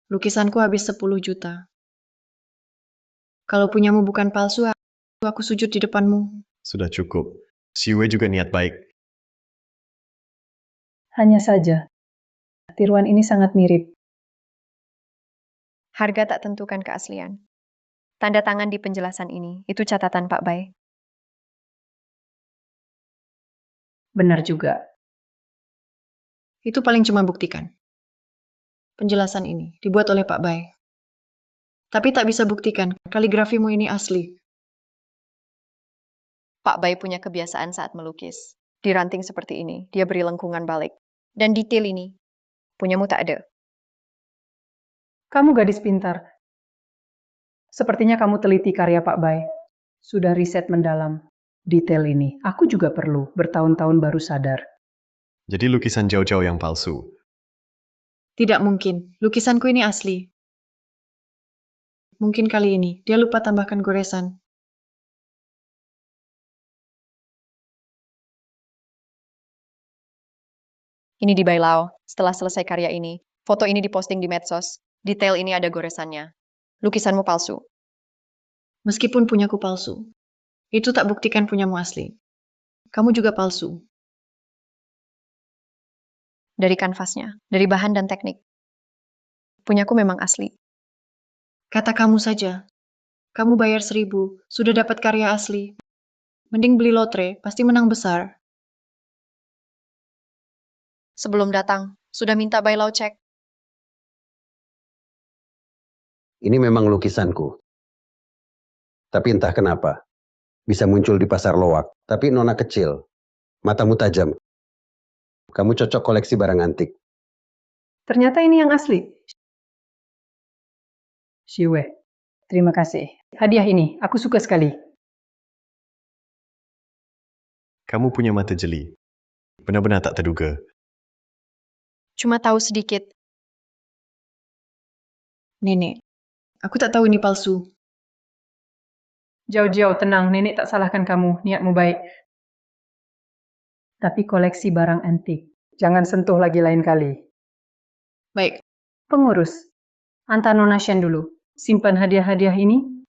Lukisanku habis 10 juta. Kalau punyamu bukan palsu, aku sujud di depanmu. Sudah cukup. Xiue juga niat baik. Hanya saja, tiruan ini sangat mirip. Harga tak tentukan keaslian. Tanda tangan di penjelasan ini. Itu catatan Pak Bai. Benar juga. Itu paling cuma buktikan. Penjelasan ini dibuat oleh Pak Bai. Tapi tak bisa buktikan kaligrafimu ini asli. Pak Bai punya kebiasaan saat melukis. Di ranting seperti ini, dia beri lengkungan balik. Dan detail ini, punyamu tak ada. Kamu gadis pintar. Sepertinya kamu teliti karya Pak Bai. Sudah riset mendalam. Detail ini, aku juga perlu. Bertahun-tahun baru sadar. Jadi lukisan jauh-jauh yang palsu. Tidak mungkin, lukisanku ini asli. Mungkin kali ini, dia lupa tambahkan goresan. Ini di Bailao. Setelah selesai karya ini, foto ini diposting di medsos. Detail ini ada goresannya. Lukisanmu palsu. Meskipun punyaku palsu, itu tak buktikan punyamu asli. Kamu juga palsu. Dari kanvasnya, dari bahan dan teknik. Punyaku memang asli. Kata kamu saja. Kamu bayar 1.000, sudah dapat karya asli. Mending beli lotre, pasti menang besar. Sebelum datang, sudah minta Bailao cek. Ini memang lukisanku. Tapi entah kenapa, bisa muncul di pasar loak. Tapi nona kecil, matamu tajam. Kamu cocok koleksi barang antik. Ternyata ini yang asli. Xiue, terima kasih. Hadiah ini, aku suka sekali. Kamu punya mata jeli. Benar-benar tak terduga. Cuma tahu sedikit. Nenek, aku tak tahu ini palsu. Jauh-jauh, tenang. Nenek tak salahkan kamu. Niatmu baik. Tapi koleksi barang antik. Jangan sentuh lagi lain kali. Baik. Pengurus, antar Nona Shen dulu. Simpan hadiah-hadiah ini.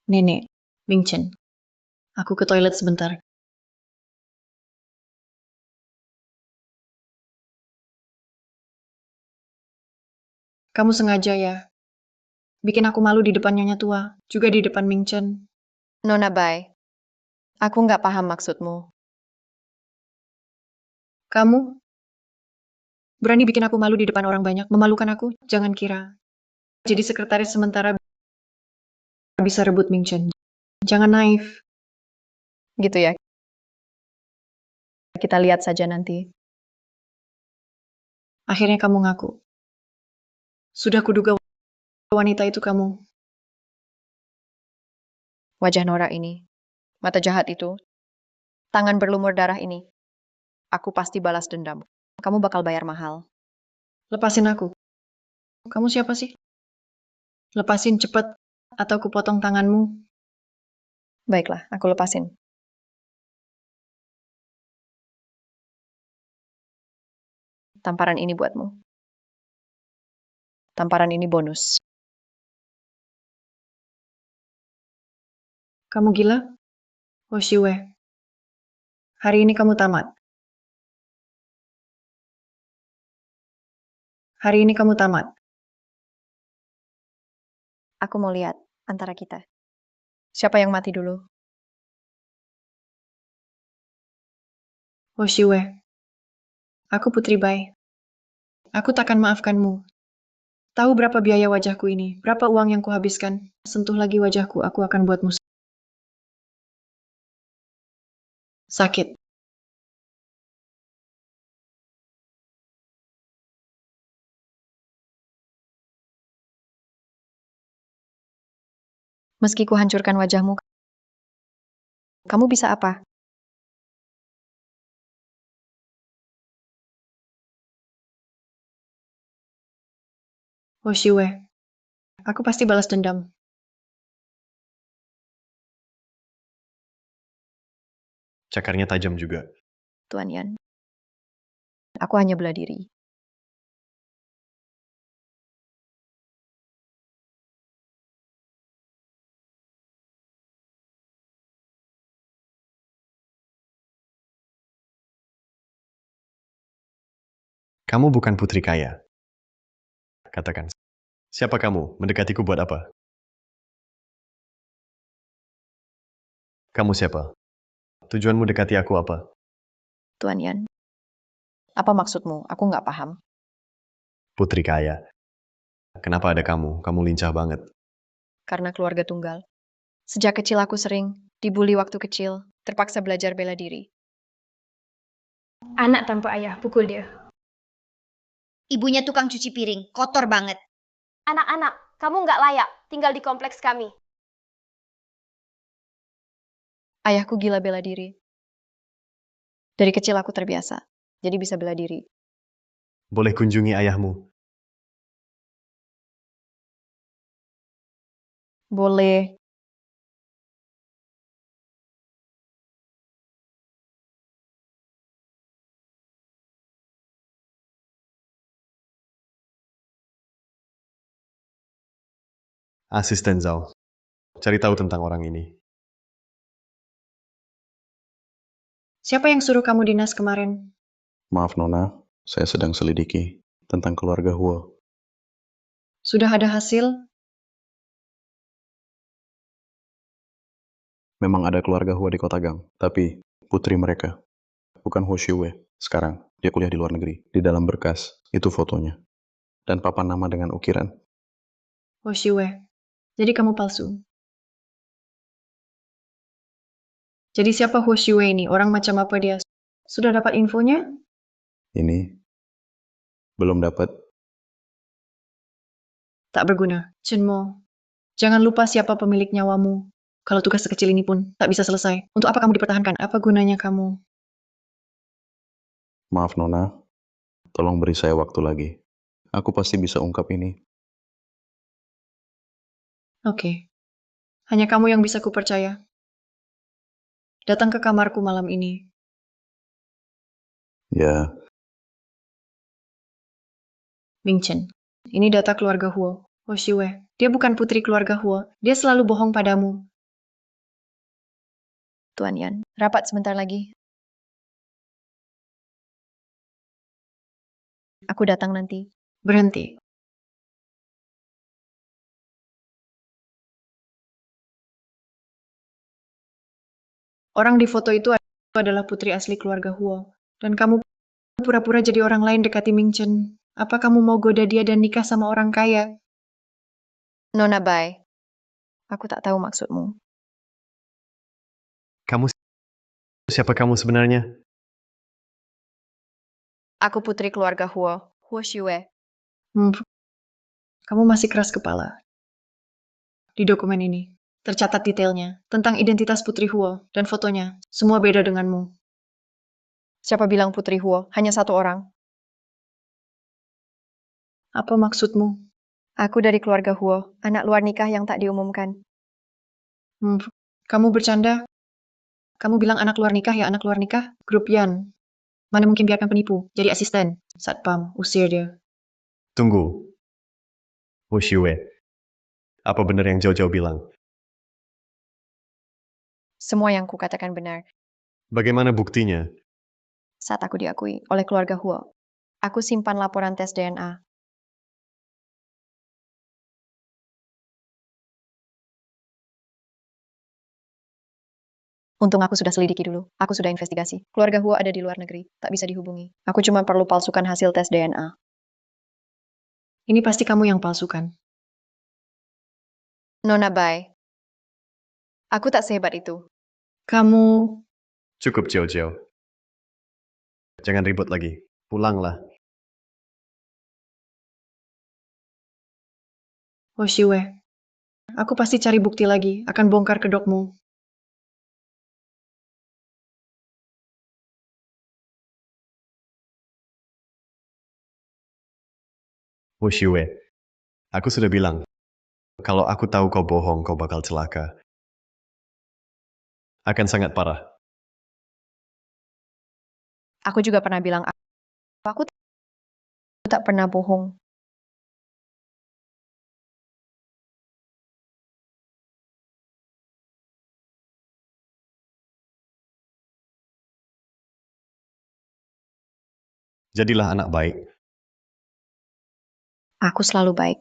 Nenek, Mingchen. Aku ke toilet sebentar. Kamu sengaja ya? Bikin aku malu di depan Nyonya Tua, juga di depan Mingchen. Nona Bai, aku nggak paham maksudmu. Kamu berani bikin aku malu di depan orang banyak, memalukan aku? Jangan kira. Jadi sekretaris sementara bisa rebut Mingchen. Jangan naif. Gitu ya. Kita lihat saja nanti. Akhirnya kamu ngaku. Sudah kuduga wanita itu kamu. Wajah norak ini, mata jahat itu, tangan berlumur darah ini. Aku pasti balas dendam. Kamu bakal bayar mahal. Lepasin aku. Kamu siapa sih? Lepasin cepet, atau kupotong tanganmu. Baiklah, aku lepasin. Tamparan ini buatmu. Tamparan ini bonus. Kamu gila? Oh Xiue. Hari ini kamu tamat. Hari ini kamu tamat. Aku mau lihat antara kita. Siapa yang mati dulu? Oh Xiue. Aku Putri Bai. Aku takkan maafkanmu. Tahu berapa biaya wajahku ini? Berapa uang yang kuhabiskan? Sentuh lagi wajahku, aku akan buatmu Sakit. Meski ku hancurkan wajahmu, kamu bisa apa? Hoshiwe, aku pasti balas dendam. Cakarnya tajam juga. Tuan Yan. Aku hanya bela diri. Kamu bukan putri kaya. Katakan, siapa kamu? Mendekatiku buat apa? Kamu siapa? Tujuanmu dekati aku apa? Tuan Yan. Apa maksudmu? Aku nggak paham. Putri kaya. Kenapa ada kamu? Kamu lincah banget. Karena keluarga tunggal. Sejak kecil aku sering dibully waktu kecil, terpaksa belajar bela diri. Anak tanpa ayah, pukul dia. Ibunya tukang cuci piring, kotor banget. Anak-anak, kamu nggak layak tinggal di kompleks kami. Ayahku gila bela diri. Dari kecil aku terbiasa, jadi bisa bela diri. Boleh kunjungi ayahmu? Boleh. Asisten Zhao. Cari tahu tentang orang ini. Siapa yang suruh kamu dinas kemarin? Maaf Nona, saya sedang selidiki tentang keluarga Huo. Sudah ada hasil? Memang ada keluarga Huo di Kota Gang, tapi putri mereka bukan Huo Xiwe. Sekarang dia kuliah di luar negeri. Di dalam berkas itu fotonya dan papan nama dengan ukiran. Hoshiwe. Jadi kamu palsu. Jadi siapa Hoshiwe ini? Orang macam apa dia? Sudah dapat infonya? Ini belum dapat. Tak berguna. Chenmo, jangan lupa siapa pemilik nyawamu. Kalau tugas sekecil ini pun tak bisa selesai, untuk apa kamu dipertahankan? Apa gunanya kamu? Maaf Nona, tolong beri saya waktu lagi. Aku pasti bisa ungkap ini. Oke. Hanya kamu yang bisa kupercaya. Datang ke kamarku malam ini. Ya, Ming-chen, ini data keluarga Huo. Hoshiwe, dia bukan putri keluarga Huo. Dia selalu bohong padamu. Tuan Yan, rapat sebentar lagi. Aku datang nanti. Berhenti. Orang di foto itu adalah putri asli keluarga Huo. Dan kamu pura-pura jadi orang lain dekati Ming-chen. Apa kamu mau goda dia dan nikah sama orang kaya? Nona Bai, aku tak tahu maksudmu. Siapa kamu sebenarnya? Aku putri keluarga Huo, Huo Xiwe. Kamu masih keras kepala. Di dokumen ini, tercatat detailnya tentang identitas putri Huo dan fotonya. Semua beda denganmu. Siapa bilang putri Huo? Hanya satu orang. Apa maksudmu? Aku dari keluarga Huo, anak luar nikah yang tak diumumkan. Kamu bercanda? Kamu bilang anak luar nikah ya anak luar nikah? Grup Yan. Mana mungkin biarkan penipu, jadi asisten. Satpam, usir dia. Tunggu. Hoshiwe. Apa benar yang Zhao bilang? Semua yang kukatakan benar. Bagaimana buktinya? Saat aku diakui oleh keluarga Huo, aku simpan laporan tes DNA. Untung aku sudah selidiki dulu. Aku sudah investigasi. Keluarga Huo ada di luar negeri. Tak bisa dihubungi. Aku cuma perlu palsukan hasil tes DNA. Ini pasti kamu yang palsukan. Nona Bai. Aku tak sehebat itu. Kamu Cukup, Jiao Jiao. Jangan ribut lagi. Pulanglah. Hoshiwe, aku pasti cari bukti lagi, akan bongkar kedokmu. Hoshiwe, aku sudah bilang, kalau aku tahu kau bohong, kau bakal celaka. Akan sangat parah. Aku juga pernah bilang, aku tak pernah bohong. Jadilah anak baik. Aku selalu baik.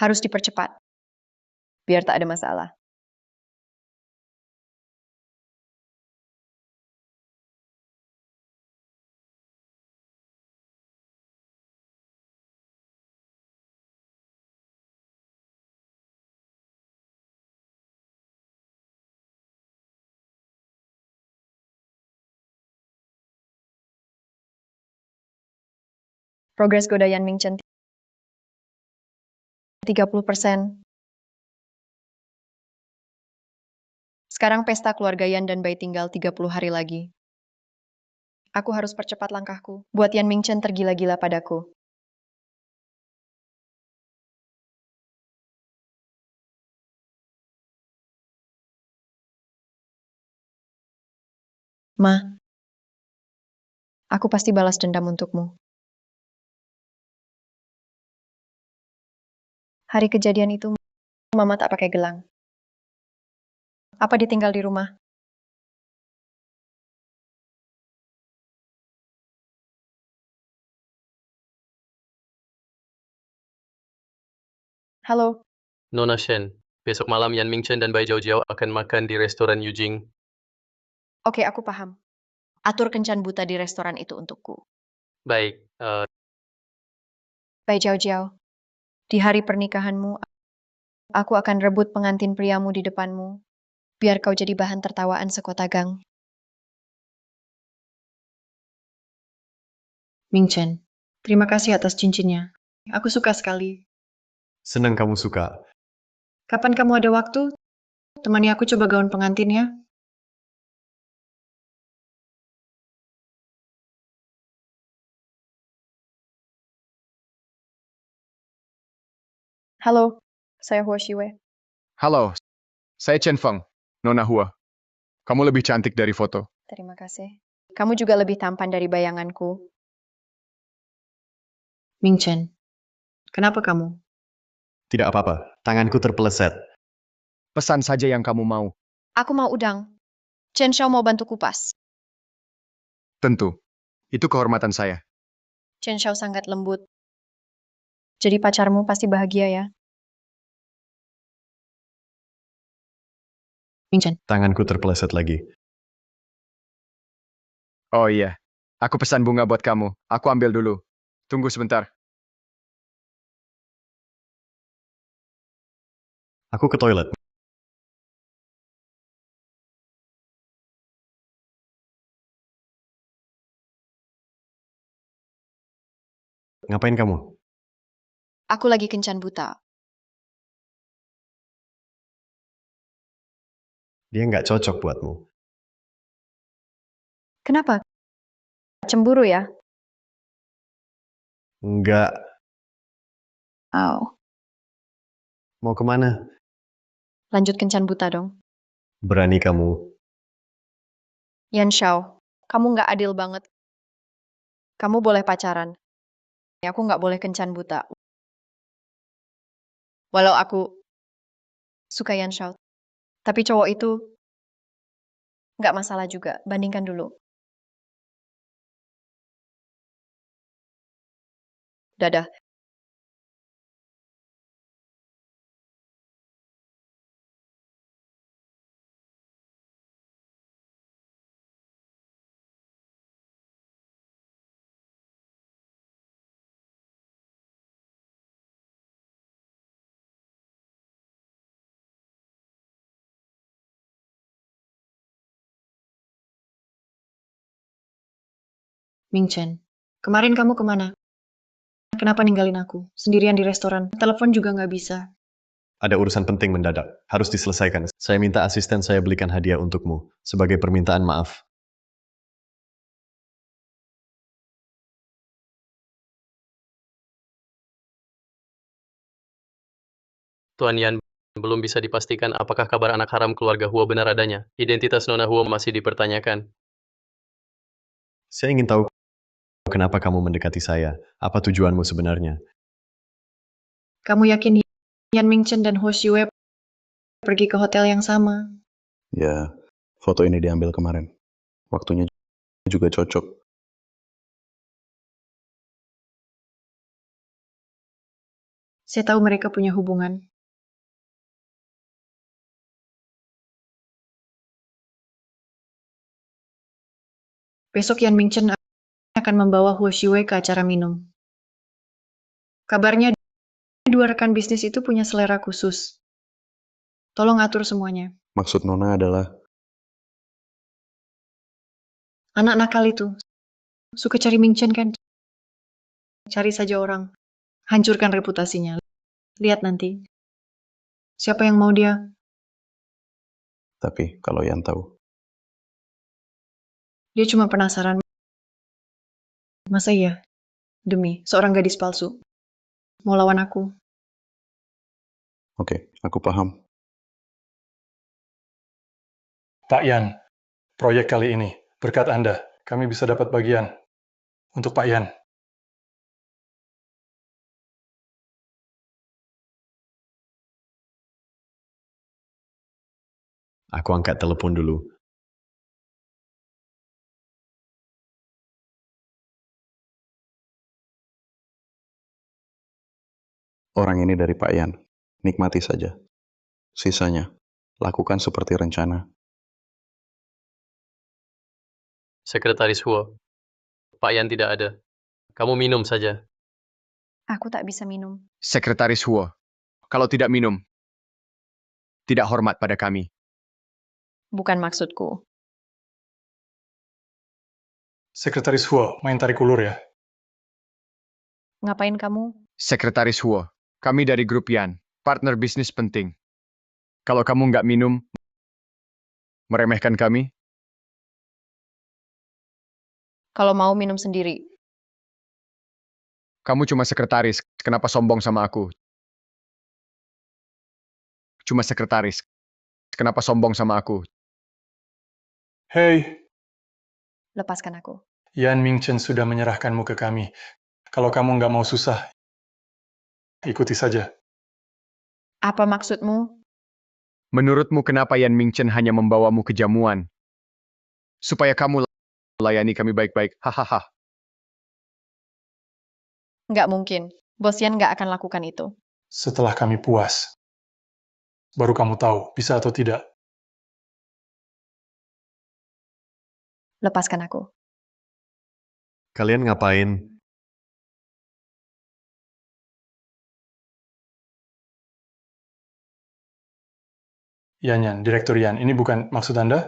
Harus dipercepat, biar tak ada masalah. Progres Godayan Mingchen 30%. Sekarang pesta keluarga Yan dan Bai tinggal 30 hari lagi. Aku harus percepat langkahku, buat Yan Mingchen tergila-gila padaku. Ma, aku pasti balas dendam untukmu. Hari kejadian itu, Mama tak pakai gelang. Apa ditinggal di rumah? Halo, Nona Shen, besok malam Yan Mingchen dan Bai Jiao akan makan di restoran Yujing. oke aku paham. Atur kencan buta di restoran itu untukku. Baik, Bai Jiao Jiao, di hari pernikahanmu, aku akan rebut pengantin priamu di depanmu, biar kau jadi bahan tertawaan sekota gang. Mingchen, terima kasih atas cincinnya. Aku suka sekali. Senang kamu suka. Kapan kamu ada waktu? Temani aku coba gaun pengantin ya. Halo, saya Hua Shiwei. Halo, saya Chen Feng, Nona Hua. Kamu lebih cantik dari foto. Terima kasih. Kamu juga lebih tampan dari bayanganku. Mingchen, kenapa kamu? Tidak apa-apa, tanganku terpeleset. Pesan saja yang kamu mau. Aku mau udang. Chen Xiao mau bantu kupas. Tentu. Itu kehormatan saya. Chen Xiao sangat lembut. Jadi pacarmu pasti bahagia ya. Mingchen, Tanganku terpeleset lagi. Oh iya, aku pesan bunga buat kamu. Aku ambil dulu. Tunggu sebentar. Aku ke toilet. Ngapain kamu? Aku lagi kencan buta. Dia nggak cocok buatmu. Kenapa? Cemburu ya? Nggak. Oh. Mau kemana? Lanjut kencan buta dong. Berani kamu. Yan Xiao, kamu nggak adil banget. Kamu boleh pacaran. Aku nggak boleh kencan buta. Walau aku suka Yan Xiao. Tapi cowok itu nggak masalah juga. Bandingkan dulu. Dadah. Ming Chen, kemarin kamu kemana? Kenapa ninggalin aku? Sendirian di restoran. Telepon juga nggak bisa. Ada urusan penting mendadak, harus diselesaikan. Saya minta asisten saya belikan hadiah untukmu, sebagai permintaan maaf. Tuan Yan, belum bisa dipastikan apakah kabar anak haram keluarga Huo benar adanya. Identitas Nona Huo masih dipertanyakan. Saya ingin tahu kenapa kamu mendekati saya. Apa tujuanmu sebenarnya? Kamu yakin Yan Mingchen dan Ho Xiwei pergi ke hotel yang sama? Ya, foto ini diambil kemarin. Waktunya juga cocok. Saya tahu mereka punya hubungan. Besok Yan Mingchen akan membawa Ho Xiwei ke acara minum. Kabarnya dua rekan bisnis itu punya selera khusus. Tolong atur semuanya. Maksud Nona adalah Anak nakal itu suka cari Mingchen kan? Cari saja orang. Hancurkan reputasinya. Lihat nanti. Siapa yang mau dia? tapi kalau Yan tahu. Dia cuma penasaran. Masa iya? Demi seorang gadis palsu. Mau lawan aku. Oke, aku paham. Pak Yan, proyek kali ini, berkat Anda, kami bisa dapat bagian. Untuk Pak Yan. Aku angkat telepon dulu. Orang ini dari Pak Yan. Nikmati saja. Sisanya, lakukan seperti rencana. Sekretaris Huo, Pak Yan tidak ada. Kamu minum saja. Aku tak bisa minum. Sekretaris Huo, kalau tidak minum, tidak hormat pada kami. Bukan maksudku. Sekretaris Huo, main tarik ulur ya. Ngapain kamu? Sekretaris Huo, kami dari grup Yan, partner bisnis penting. Kalau kamu nggak minum, meremehkan kami, Kalau mau minum sendiri. kamu cuma sekretaris, kenapa sombong sama aku? Cuma sekretaris, kenapa sombong sama aku? Hei, Lepaskan aku. Yan Mingchen sudah menyerahkanmu ke kami. Kalau kamu nggak mau susah, ikuti saja. Apa maksudmu? Menurutmu kenapa Yan Mingchen hanya membawamu ke jamuan? Supaya kamu layani kami baik-baik, hahaha. Nggak mungkin. Bos Yan nggak akan lakukan itu. Setelah kami puas, baru kamu tahu bisa atau tidak. Lepaskan aku. Kalian ngapain? Yan Yan, Direktur Yan, ini bukan maksud Anda?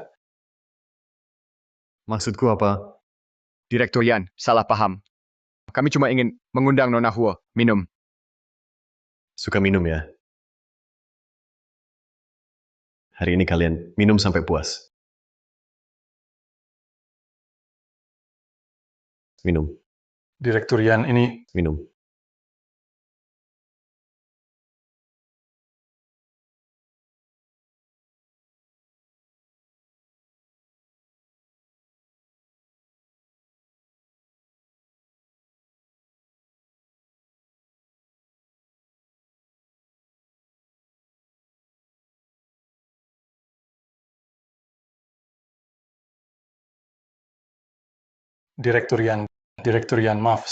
Maksudku apa? Direktur Yan, salah paham. Kami cuma ingin mengundang Nona Huo, minum. Suka minum ya? Hari ini kalian minum sampai puas. Minum. Direktur Yan, ini Minum. Direktur Yan, maaf.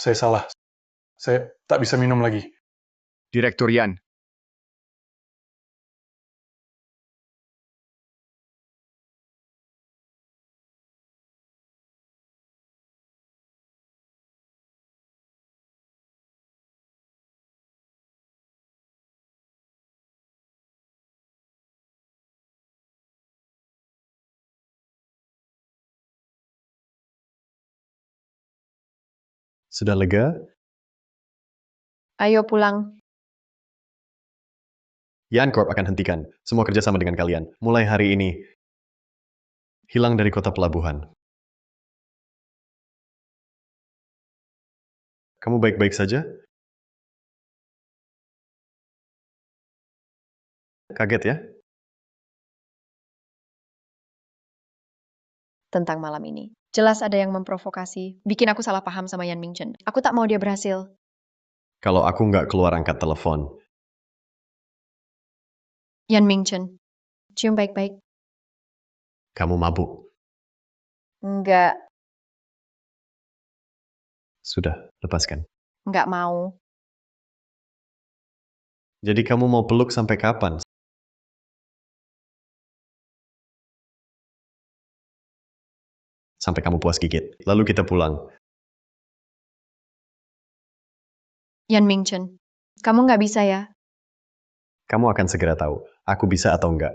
Saya salah. Saya tak bisa minum lagi. Direktur Yan, Sudah lega? Ayo pulang. Yan Corp akan hentikan semua kerjasama dengan kalian. Mulai hari ini, hilang dari kota pelabuhan. Kamu baik-baik saja? Kaget ya? Tentang malam ini. Jelas ada yang memprovokasi. Bikin aku salah paham sama Yan Mingchen. Aku tak mau dia berhasil. Kalau aku nggak keluar angkat telepon, Yan Mingchen, cium baik-baik. kamu mabuk. Enggak, Sudah, lepaskan. enggak mau. Jadi kamu mau peluk sampai kapan? Sampai kamu puas gigit. Lalu kita pulang. Yan Mingchen, kamu nggak bisa ya? Kamu akan segera tahu, aku bisa atau enggak.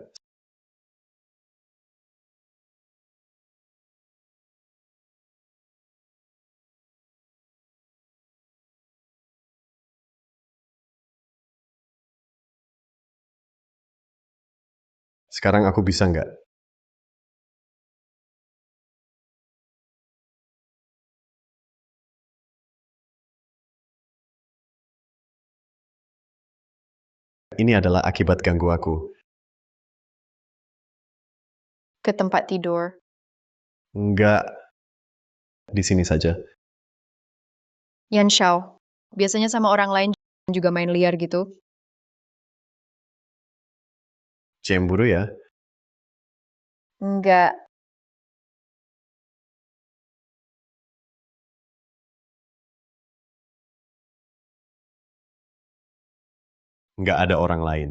Sekarang aku bisa enggak? Ini adalah akibat ganggu aku. Ke tempat tidur. Enggak. Di sini saja. Yan Xiao, biasanya sama orang lain juga main liar gitu. Cemburu ya? Enggak, Enggak ada orang lain.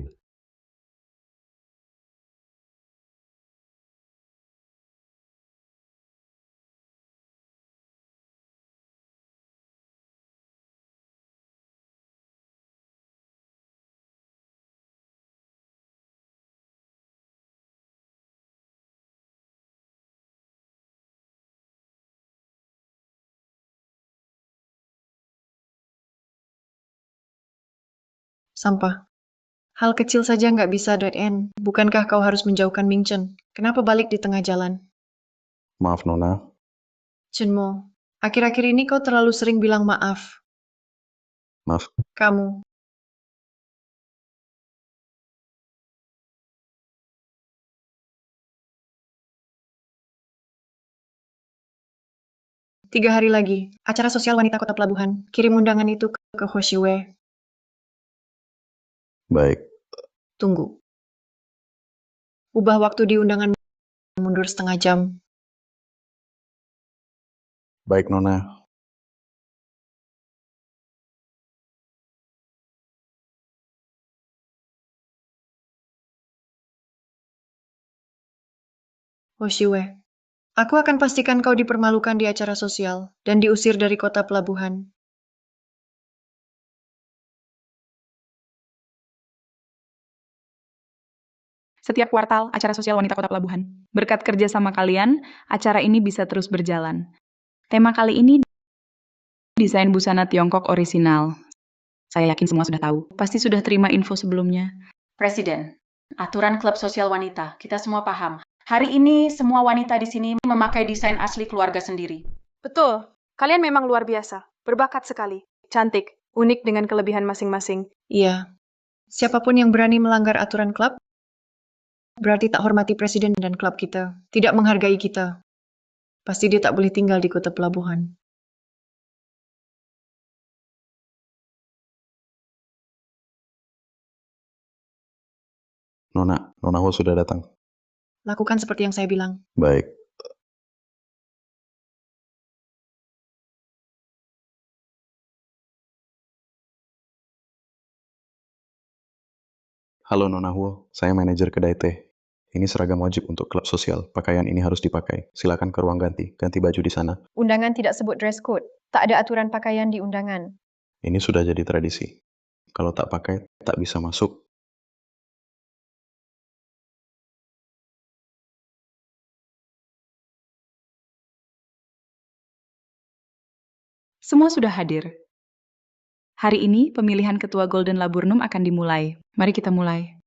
Sampah. Hal kecil saja nggak bisa dead end. Bukankah kau harus menjauhkan Mingchen? Kenapa balik di tengah jalan? Maaf, Nona. Chenmo, akhir-akhir ini kau terlalu sering bilang maaf. Maaf. Kamu. Tiga hari lagi, acara sosial wanita Kota Pelabuhan. Kirim undangan itu ke Hoshiwe. Baik. Tunggu. Ubah waktu di undangan mundur setengah jam. Baik, Nona. Hoshiwe. Aku akan pastikan kau dipermalukan di acara sosial dan diusir dari Kota Pelabuhan. Setiap kuartal, acara sosial wanita Kota Pelabuhan. Berkat kerja sama kalian, acara ini bisa terus berjalan. Tema kali ini desain busana Tiongkok orisinal. Saya yakin semua sudah tahu. Pasti sudah terima info sebelumnya. Presiden, aturan klub sosial wanita, kita semua paham. Hari ini semua wanita di sini memakai desain asli keluarga sendiri. Betul. Kalian memang luar biasa. Berbakat sekali. Cantik. Unik dengan kelebihan masing-masing. Iya. Siapapun yang berani melanggar aturan klub, berarti tak hormati presiden dan klub kita. Tidak menghargai kita. Pasti dia tak boleh tinggal di Kota Pelabuhan. Nona Ho sudah datang. Lakukan seperti yang saya bilang. Baik. Halo Nona Huo, saya manajer kedai teh. Ini seragam wajib untuk klub sosial. Pakaian ini harus dipakai. Silakan ke ruang ganti. Ganti baju di sana. Undangan tidak sebut dress code. Tak ada aturan pakaian di undangan. Ini sudah jadi tradisi. Kalau tak pakai, tak bisa masuk. Semua sudah hadir. Hari ini pemilihan ketua Golden Laburnum akan dimulai. Mari kita mulai.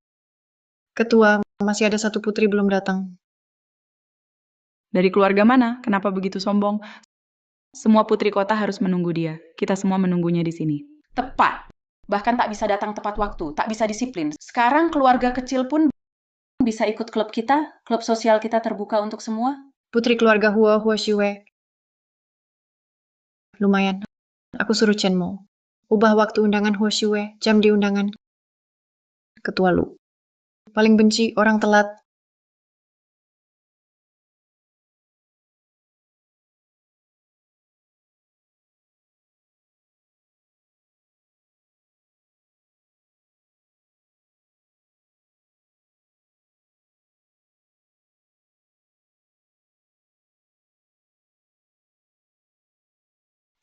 Ketua, masih ada satu putri belum datang. Dari keluarga mana? Kenapa begitu sombong? Semua putri kota harus menunggu dia. Kita semua menunggunya di sini. Tepat. Bahkan tak bisa datang tepat waktu, tak bisa disiplin. Sekarang keluarga kecil pun bisa ikut klub kita, klub sosial kita terbuka untuk semua. Putri keluarga Hua Xiwei. Lumayan. Aku suruh Chen Mo. Ubah waktu undangan Hua Xiwei, jam di undangan. Ketua Lu. Paling benci orang telat.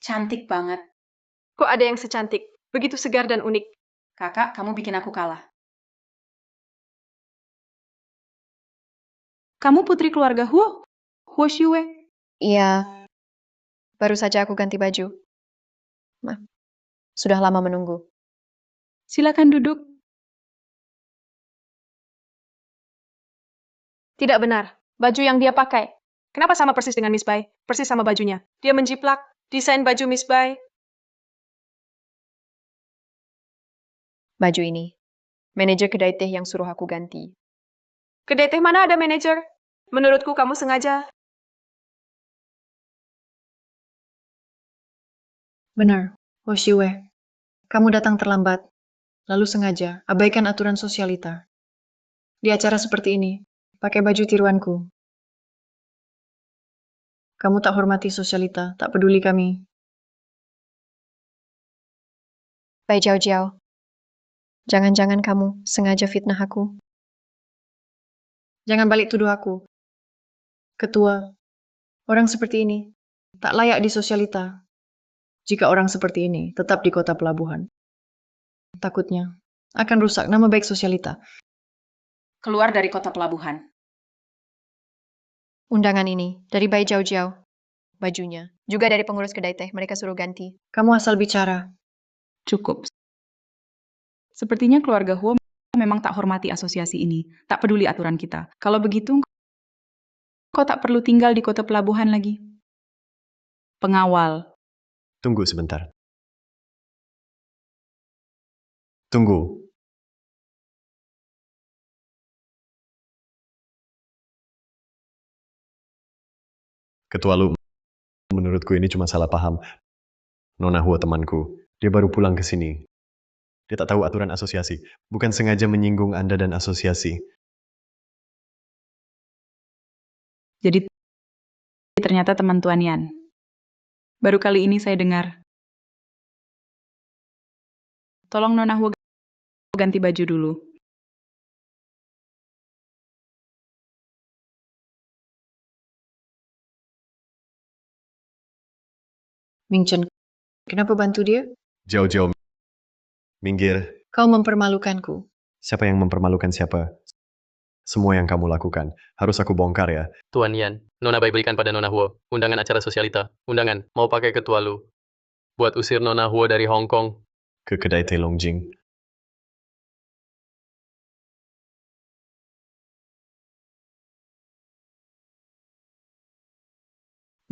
Cantik banget. Kok ada yang secantik? Begitu segar dan unik. Kakak, kamu bikin aku kalah. Kamu putri keluarga Hua Xiwei? Iya, baru saja aku ganti baju. Maaf, sudah lama menunggu. Silakan duduk. Tidak benar. Baju yang dia pakai. Kenapa sama persis dengan Miss Bai? Persis sama bajunya. Dia menjiplak. Desain baju Miss Bai. Baju ini. Manajer kedai teh yang suruh aku ganti. Kedai teh mana ada manajer? Menurutku kamu sengaja. Benar, Hua Xiwei. Kamu datang terlambat. Lalu sengaja abaikan aturan sosialita. Di acara seperti ini, pakai baju tiruanku. Kamu tak hormati sosialita, tak peduli kami. Bai Jiao Jiao. Jangan-jangan kamu sengaja fitnah aku. Jangan balik tuduh aku. Ketua, orang seperti ini tak layak di sosialita. Jika orang seperti ini tetap di kota pelabuhan, takutnya akan rusak nama baik sosialita. Keluar dari kota pelabuhan. Undangan ini dari Bai Jiao Jiao. Bajunya. Juga dari pengurus kedai teh. Mereka suruh ganti. Kamu asal bicara. Cukup. Sepertinya keluarga Hua memang tak hormati asosiasi ini. Tak peduli aturan kita. Kalau begitu, kau tak perlu tinggal di kota pelabuhan lagi. Pengawal. Tunggu sebentar. Tunggu. Ketua Lu, menurutku ini cuma salah paham. Nona Hua temanku, dia baru pulang ke sini. Dia tak tahu aturan asosiasi, bukan sengaja menyinggung Anda dan asosiasi. Jadi ternyata teman Tuan Yan. Baru kali ini saya dengar. Tolong Nona Hua ganti baju dulu. Ming Chen, kenapa bantu dia? Jauh-jauh. Minggir. Kau mempermalukanku. Siapa yang mempermalukan siapa? Semua yang kamu lakukan, harus aku bongkar ya. Tuan Yan, Nona Bai berikan pada Nona Hua. Undangan acara sosialita. Undangan, mau pakai ketua Lu. Buat usir Nona Hua dari Hong Kong. Ke kedai teh Longjing.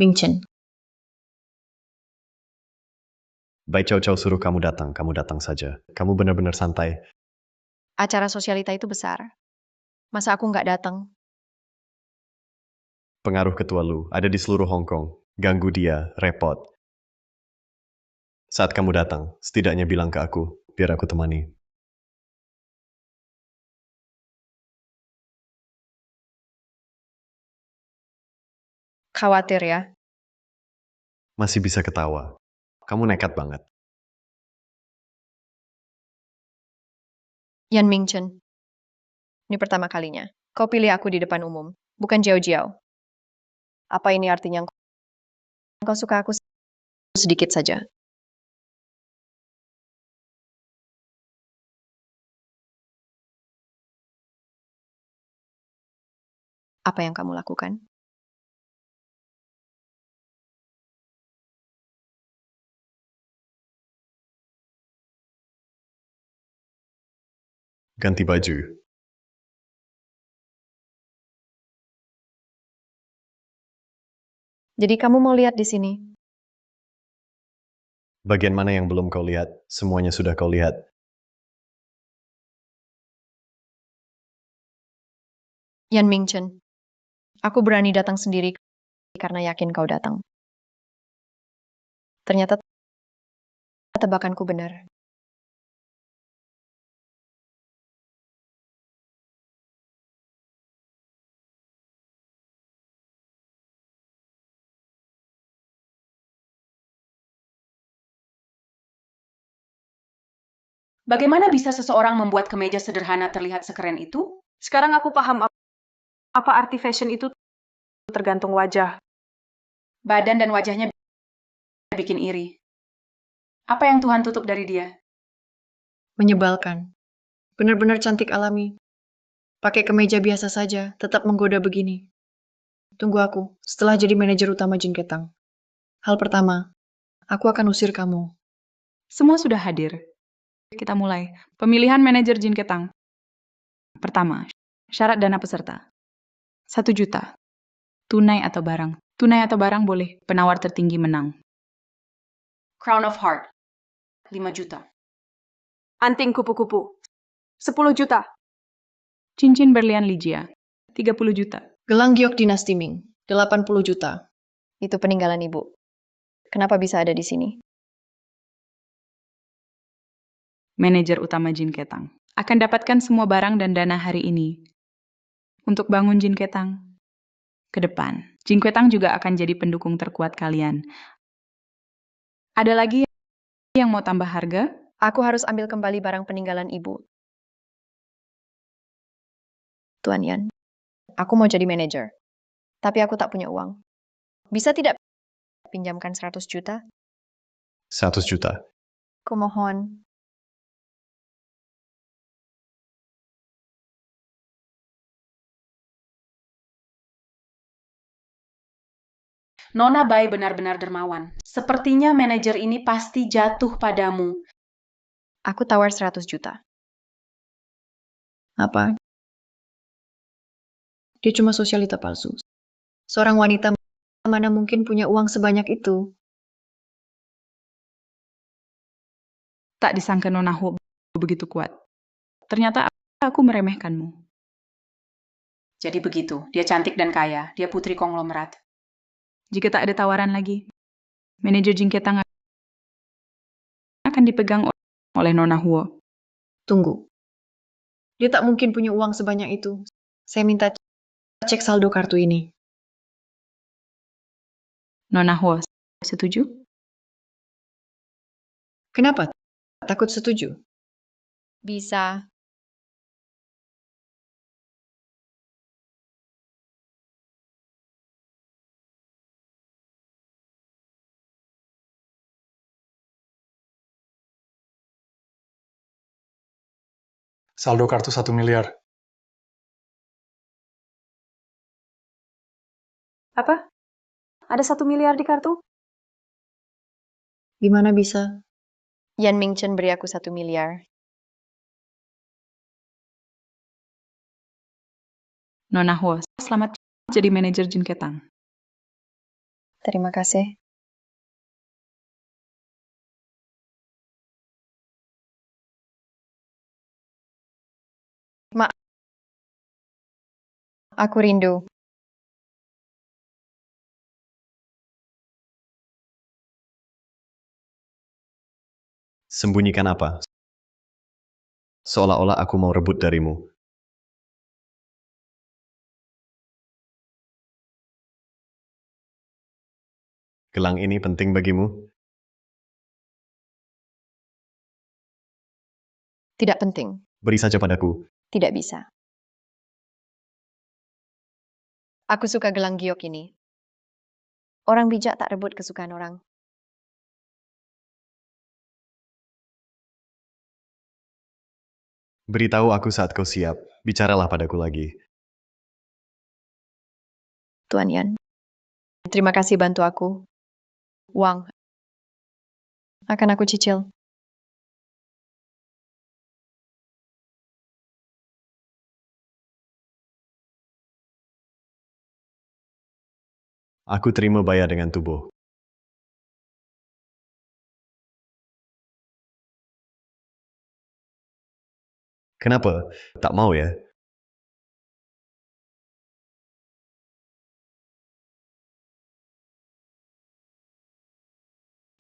Ming Chen, Bai Chow Chow suruh kamu datang saja. Kamu benar-benar santai. Acara sosialita itu besar. Masa aku nggak datang? Pengaruh ketua Lu ada di seluruh Hong Kong. Ganggu dia, repot. Saat kamu datang, setidaknya bilang ke aku, biar aku temani. Khawatir ya. Masih bisa ketawa. Kamu nekat banget. Yan Ming Chen. Ini pertama kalinya. Kau pilih aku di depan umum. Bukan Jiao Jiao. Apa ini artinya kau suka aku sedikit saja? Apa yang kamu lakukan? Ganti baju. Jadi kamu mau lihat di sini? Bagian mana yang belum kau lihat? Semuanya sudah kau lihat. Yan Mingchen, aku berani datang sendiri karena yakin kau datang. Ternyata tebakanku benar. Bagaimana bisa seseorang membuat kemeja sederhana terlihat sekeren itu? Sekarang aku paham apa arti fashion itu tergantung wajah. Badan dan wajahnya bikin iri. Apa yang Tuhan tutup dari dia? Menyebalkan. Benar-benar cantik alami. Pakai kemeja biasa saja, tetap menggoda begini. Tunggu aku, setelah jadi manajer utama Jin Ketang. Hal pertama, aku akan usir kamu. Semua sudah hadir. Kita mulai. Pemilihan manajer Jin Ketang. Pertama, syarat dana peserta. 1 juta. Tunai atau barang. Tunai atau barang boleh. Penawar tertinggi menang. Crown of Heart, 5 juta. Anting kupu-kupu, 10 juta. Cincin berlian Ligia, 30 juta. Gelang giok dinasti Ming, 80 juta. Itu peninggalan ibu. Kenapa bisa ada di sini? Manajer utama Jin Ketang akan dapatkan semua barang dan dana hari ini untuk bangun Jin Ketang ke depan. Jin Ketang juga akan jadi pendukung terkuat kalian. Ada lagi yang mau tambah harga? Aku harus ambil kembali barang peninggalan ibu. Tuan Yan, aku mau jadi manajer. Tapi aku tak punya uang. Bisa tidak pinjamkan 100 juta? 100 juta. Kumohon. Nona Bai benar-benar dermawan. Sepertinya manajer ini pasti jatuh padamu. Aku tawar 100 juta. Apa? Dia cuma sosialita palsu. Seorang wanita mana mungkin punya uang sebanyak itu? Tak disangka Nona Ho begitu kuat. Ternyata aku meremehkanmu. Jadi begitu, dia cantik dan kaya, dia putri konglomerat. Jika tak ada tawaran lagi, manajer Jin Ketang akan dipegang oleh Nona Huo. Tunggu. Dia tak mungkin punya uang sebanyak itu. Saya minta cek saldo kartu ini. Nona Huo, setuju? Kenapa? Takut setuju? Bisa. Saldo kartu 1 miliar. Apa? Ada 1 miliar di kartu? Gimana bisa? Yan Mingchen beri aku 1 miliar. Nona Huo, selamat jadi manajer Jin Ketang. Terima kasih. Ma, aku rindu. Sembunyikan apa? Seolah-olah aku mau rebut darimu. Gelang ini penting bagimu? Tidak penting. Beri saja padaku. Tidak bisa. Aku suka gelang giok ini. Orang bijak tak rebut kesukaan orang. Beritahu aku saat kau siap. Bicaralah padaku lagi. Tuan Yan, terima kasih bantu aku. Uang. Akan aku cicil. Aku terima bayar dengan tubuh. Kenapa? Tak mau ya?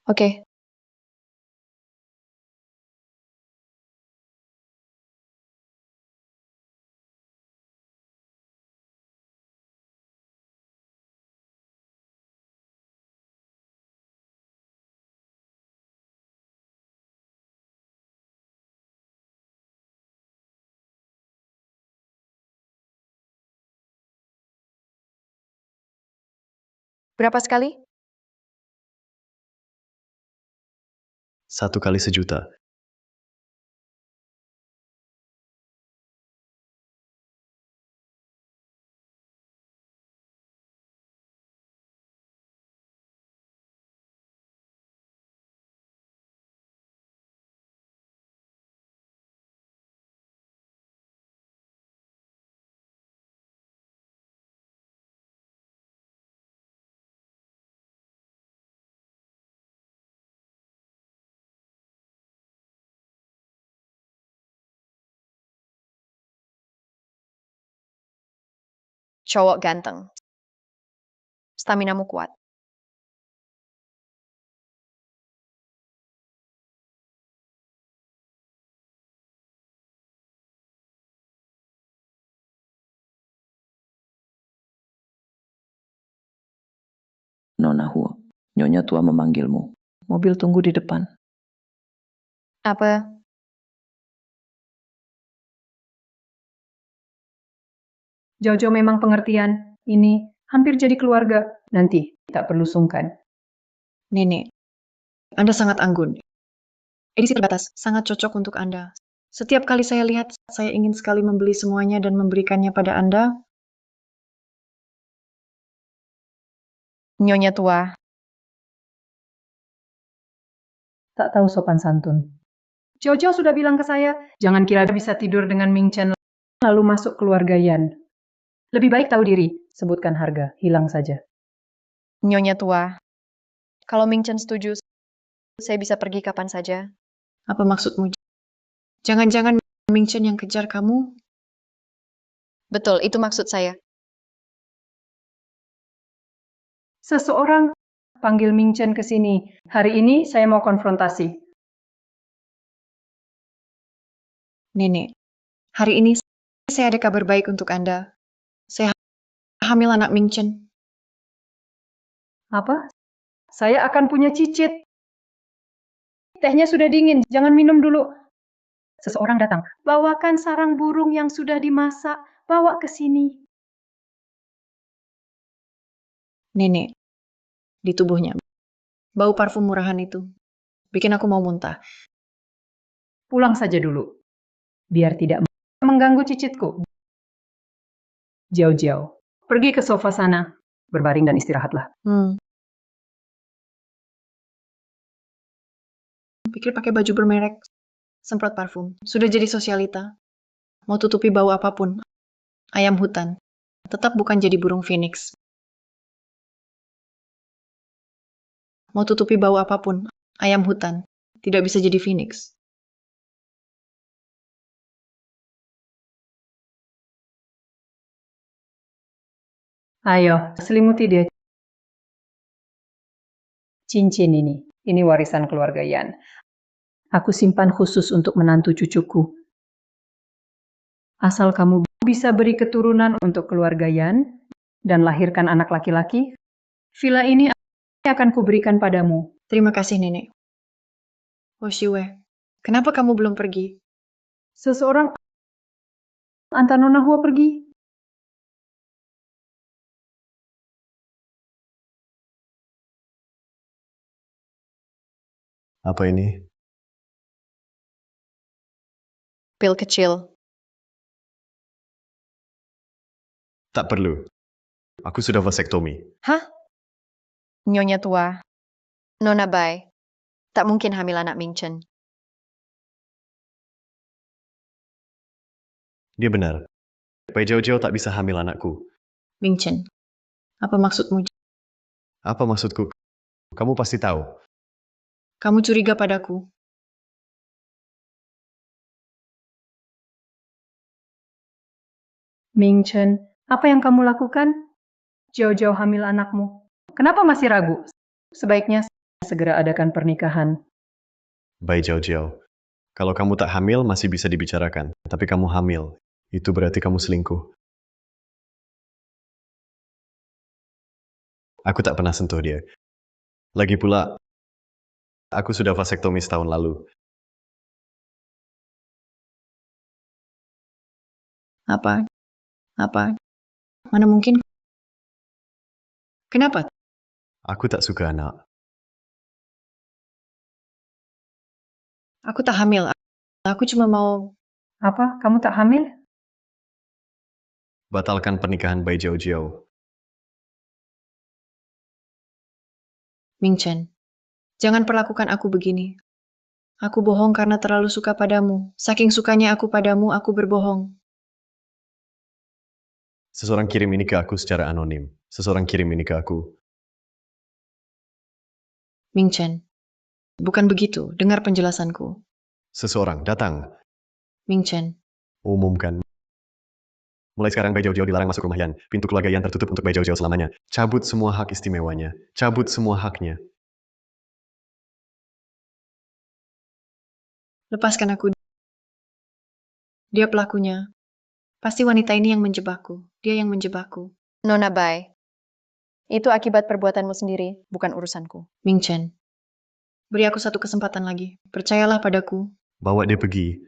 Oke, berapa sekali? 1 kali sejuta. Cowok ganteng. Staminamu kuat. Nona Huo, Nyonya tua memanggilmu. Mobil tunggu di depan. Apa? Jojo memang pengertian. Ini hampir jadi keluarga. Nanti tak perlu sungkan. Nenek, Anda sangat anggun. Edisi terbatas, sangat cocok untuk Anda. Setiap kali saya lihat, saya ingin sekali membeli semuanya dan memberikannya pada Anda. Nyonya tua. Tak tahu sopan santun. Jojo sudah bilang ke saya, jangan kira bisa tidur dengan Ming Chen lalu masuk keluarga Yan. Lebih baik tahu diri, sebutkan harga, hilang saja. Nyonya tua. Kalau Ming Chen setuju, saya bisa pergi kapan saja. Apa maksudmu? Jangan-jangan Ming Chen yang kejar kamu? Betul, itu maksud saya. Seseorang panggil Ming Chen ke sini. Hari ini saya mau konfrontasi. Nenek, hari ini saya ada kabar baik untuk Anda. Saya hamil anak Ming Chen. Apa? Saya akan punya cicit. Tehnya sudah dingin, jangan minum dulu. Seseorang datang, bawakan sarang burung yang sudah dimasak, bawa ke sini. Nenek, di tubuhnya. Bau parfum murahan itu. Bikin aku mau muntah. Pulang saja dulu. Biar tidak mengganggu cicitku. Jauh-jauh. Pergi ke sofa sana. Berbaring dan istirahatlah. Pikir pakai baju bermerek. Semprot parfum. Sudah jadi sosialita. Mau tutupi bau apapun. Ayam hutan. Tetap bukan jadi burung phoenix. Mau tutupi bau apapun. Ayam hutan. Tidak bisa jadi phoenix. Ayo, selimuti dia. Cincin ini. Ini warisan keluarga Yan. Aku simpan khusus untuk menantu cucuku. Asal kamu bisa beri keturunan untuk keluarga Yan dan lahirkan anak laki-laki, villa ini akan kuberikan padamu. Terima kasih, Nenek. Hoshiwe, kenapa kamu belum pergi? Seseorang antar Nona Hua pergi. Apa ini? Pil kecil. Tak perlu. Aku sudah vasektomi. Hah? Nyonya tua. Nona Bai. Tak mungkin hamil anak Ming Chen. Dia benar. Bai Jiao tak bisa hamil anakku. Ming Chen, apa maksudmu? Apa maksudku? Kamu pasti tahu. Kamu curiga padaku. Ming Chen, apa yang kamu lakukan? Jauh-jauh hamil anakmu. Kenapa masih ragu? Sebaiknya segera adakan pernikahan. Bai Jiao Jiao. Kalau kamu tak hamil masih bisa dibicarakan. Tapi kamu hamil. Itu berarti kamu selingkuh. Aku tak pernah sentuh dia. Lagi pula, aku sudah vasektomi setahun lalu. Apa? Apa? Mana mungkin? Kenapa? Aku tak suka anak. Aku tak hamil. Aku cuma mau... Apa? Kamu tak hamil? Batalkan pernikahan Bai Jiao Jiao. Ming Chen, jangan perlakukan aku begini. Aku bohong karena terlalu suka padamu. Saking sukanya aku padamu, aku berbohong. Seseorang kirim ini ke aku secara anonim. Seseorang kirim ini ke aku. Ming Chen, bukan begitu. Dengar penjelasanku. Seseorang datang. Ming Chen, Umumkan. Mulai sekarang Bai Jiao Jiao dilarang masuk rumah Yan. Pintu keluarga Yan tertutup untuk Bai Jiao Jiao selamanya. Cabut semua hak istimewanya. Cabut semua haknya. lepaskan aku. Dia pelakunya. Pasti wanita ini yang menjebakku. Dia yang menjebakku. Nona Bai, itu akibat perbuatanmu sendiri, bukan urusanku. Ming Chen, beri aku satu kesempatan lagi. Percayalah padaku. Bawa dia pergi.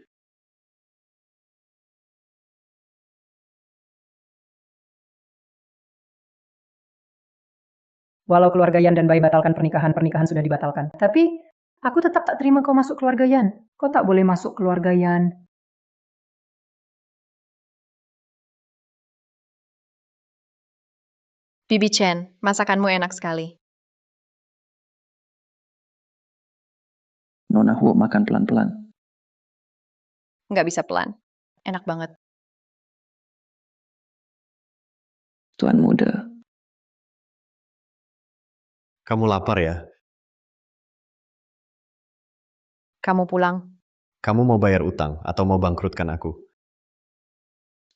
Walau keluarga Yan dan Bai batalkan pernikahan sudah dibatalkan. Tapi, aku tetap tak terima kau masuk keluarga Yan. Kau tak boleh masuk keluarga Yan. Bibi Chen, masakanmu enak sekali. Nona Huo makan pelan-pelan. Nggak bisa pelan. Enak banget. Tuan muda, Kamu lapar ya? Kamu pulang. Kamu mau bayar utang atau mau bangkrutkan aku?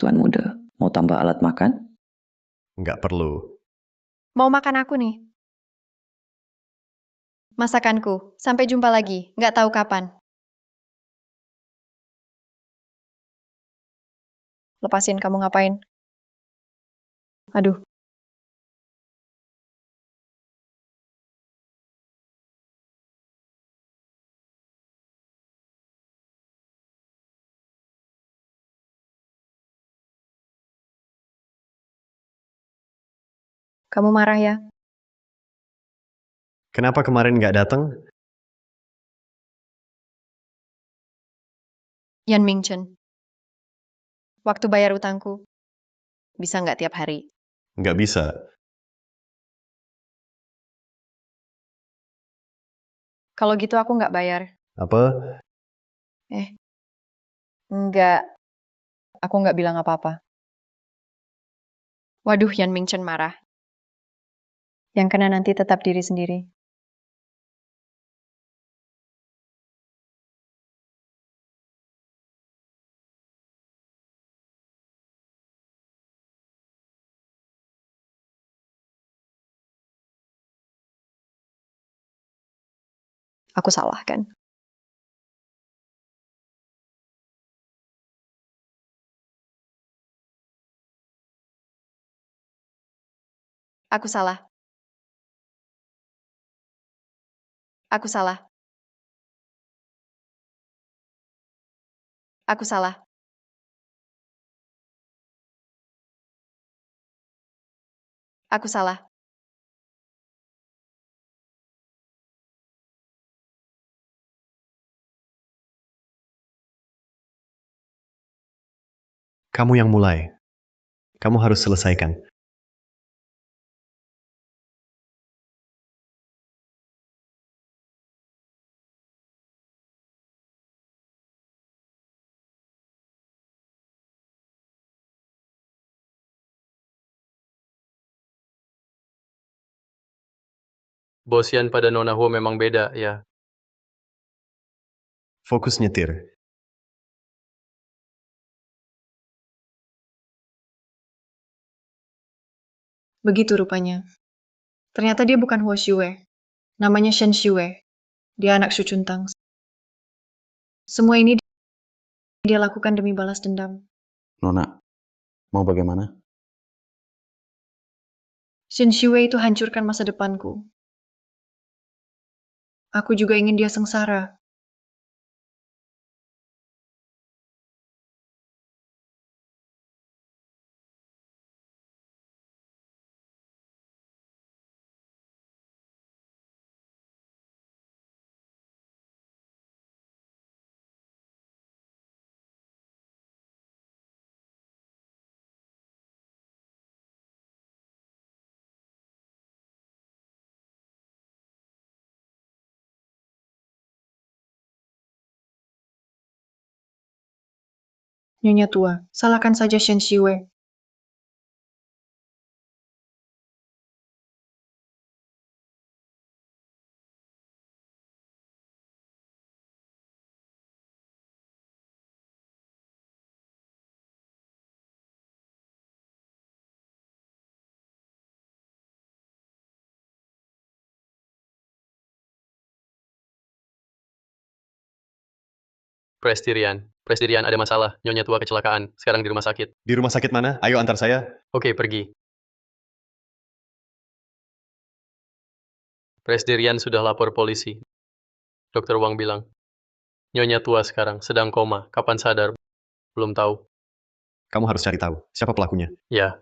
tuan muda, mau tambah alat makan? Nggak perlu. Mau makan aku nih. Masakanku. Sampai jumpa lagi. Nggak tahu kapan. Lepasin, kamu ngapain? Aduh. Kamu marah ya? Kenapa kemarin nggak datang? Yan Mingchen. Waktu bayar utangku. Bisa nggak tiap hari? Nggak bisa. Kalau gitu aku nggak bayar. Apa? Nggak. Aku nggak bilang apa-apa. Waduh, Yan Mingchen marah. Yang kena nanti tetap diri sendiri. Aku salah kan? Aku salah. Aku salah. Aku salah. Aku salah. Kamu yang mulai. Kamu harus selesaikan. Bos Yan pada Nona Huo memang beda, ya. Fokus nyetir. Begitu rupanya. Ternyata dia bukan Huo Xiue. Namanya Shen Xiue. Dia anak Shu Chuntang. Semua ini dia lakukan demi balas dendam. Nona, mau bagaimana? Shen Xiue itu hancurkan masa depanku. Aku juga ingin dia sengsara. Nyonya tua, salahkan saja Shen Xiue. Presdirian ada masalah. Nyonya tua kecelakaan. Sekarang di rumah sakit. Di rumah sakit mana? Ayo antar saya. Oke, pergi. Presdirian sudah lapor polisi. Dokter Wang bilang, Nyonya tua sekarang sedang koma. Kapan sadar? Belum tahu. Kamu harus cari tahu siapa pelakunya. Ya.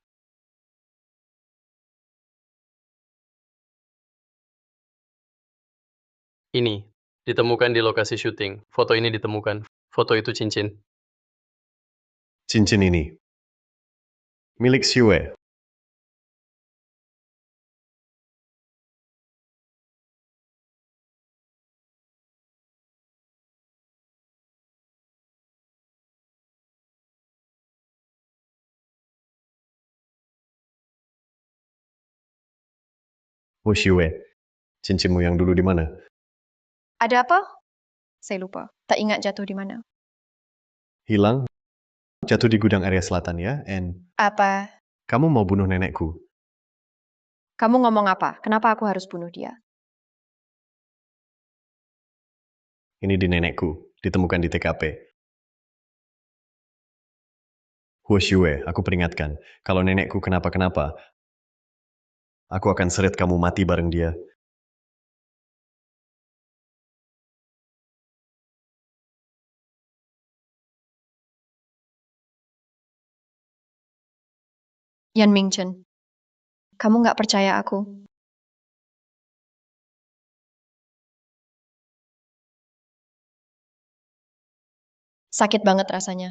Ini ditemukan di lokasi syuting. Foto ini ditemukan. Foto itu cincin. Cincin ini milik Xiue. Oh Xiue, cincinmu yang dulu di mana? Ada apa? Saya lupa. Tak ingat jatuh di mana. Hilang? Jatuh di gudang area selatan ya, and Apa? kamu mau bunuh nenekku. Kamu ngomong apa? Kenapa aku harus bunuh dia? Ini di nenekku, ditemukan di TKP. Huo Xiue, aku peringatkan, kalau nenekku kenapa-kenapa, aku akan seret kamu mati bareng dia. Yan Mingchen, kamu nggak percaya aku? Sakit banget rasanya.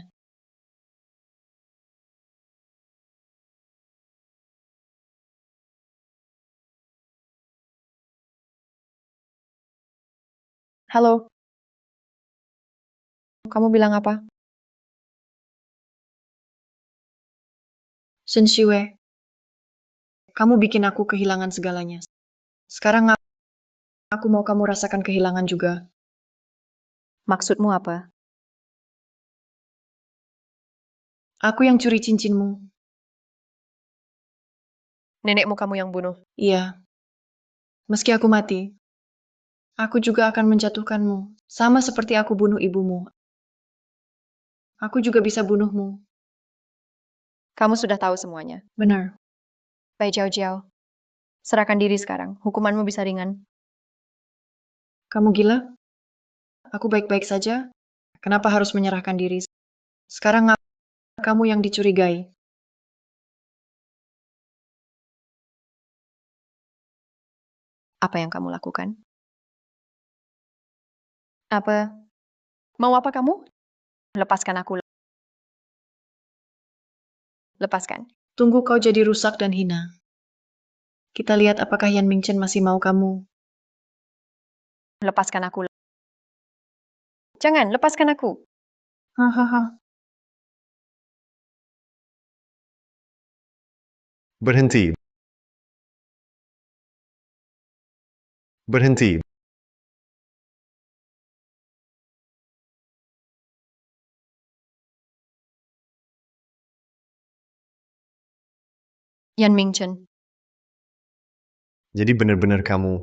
Halo. Kamu bilang apa? Shen Xiue, kamu bikin aku kehilangan segalanya. Sekarang aku mau kamu rasakan kehilangan juga. Maksudmu apa? Aku yang curi cincinmu. Nenekmu kamu yang bunuh? Iya. Meski aku mati, aku juga akan menjatuhkanmu. Sama seperti aku bunuh ibumu. Aku juga bisa bunuhmu. Kamu sudah tahu semuanya. Benar. Bai Jiao Jiao, serahkan diri sekarang. Hukumanmu bisa ringan. Kamu gila? Aku baik-baik saja. Kenapa harus menyerahkan diri? Sekarang kamu yang dicurigai. Apa yang kamu lakukan? Apa? Mau apa kamu? Lepaskan aku. Lepaskan. Tunggu kau jadi rusak dan hina. Kita lihat apakah Yan Mingchen masih mau kamu. Lepaskan aku. Jangan, lepaskan aku. Hahaha. Berhenti. Berhenti. Yan Mingchen, Jadi benar-benar kamu.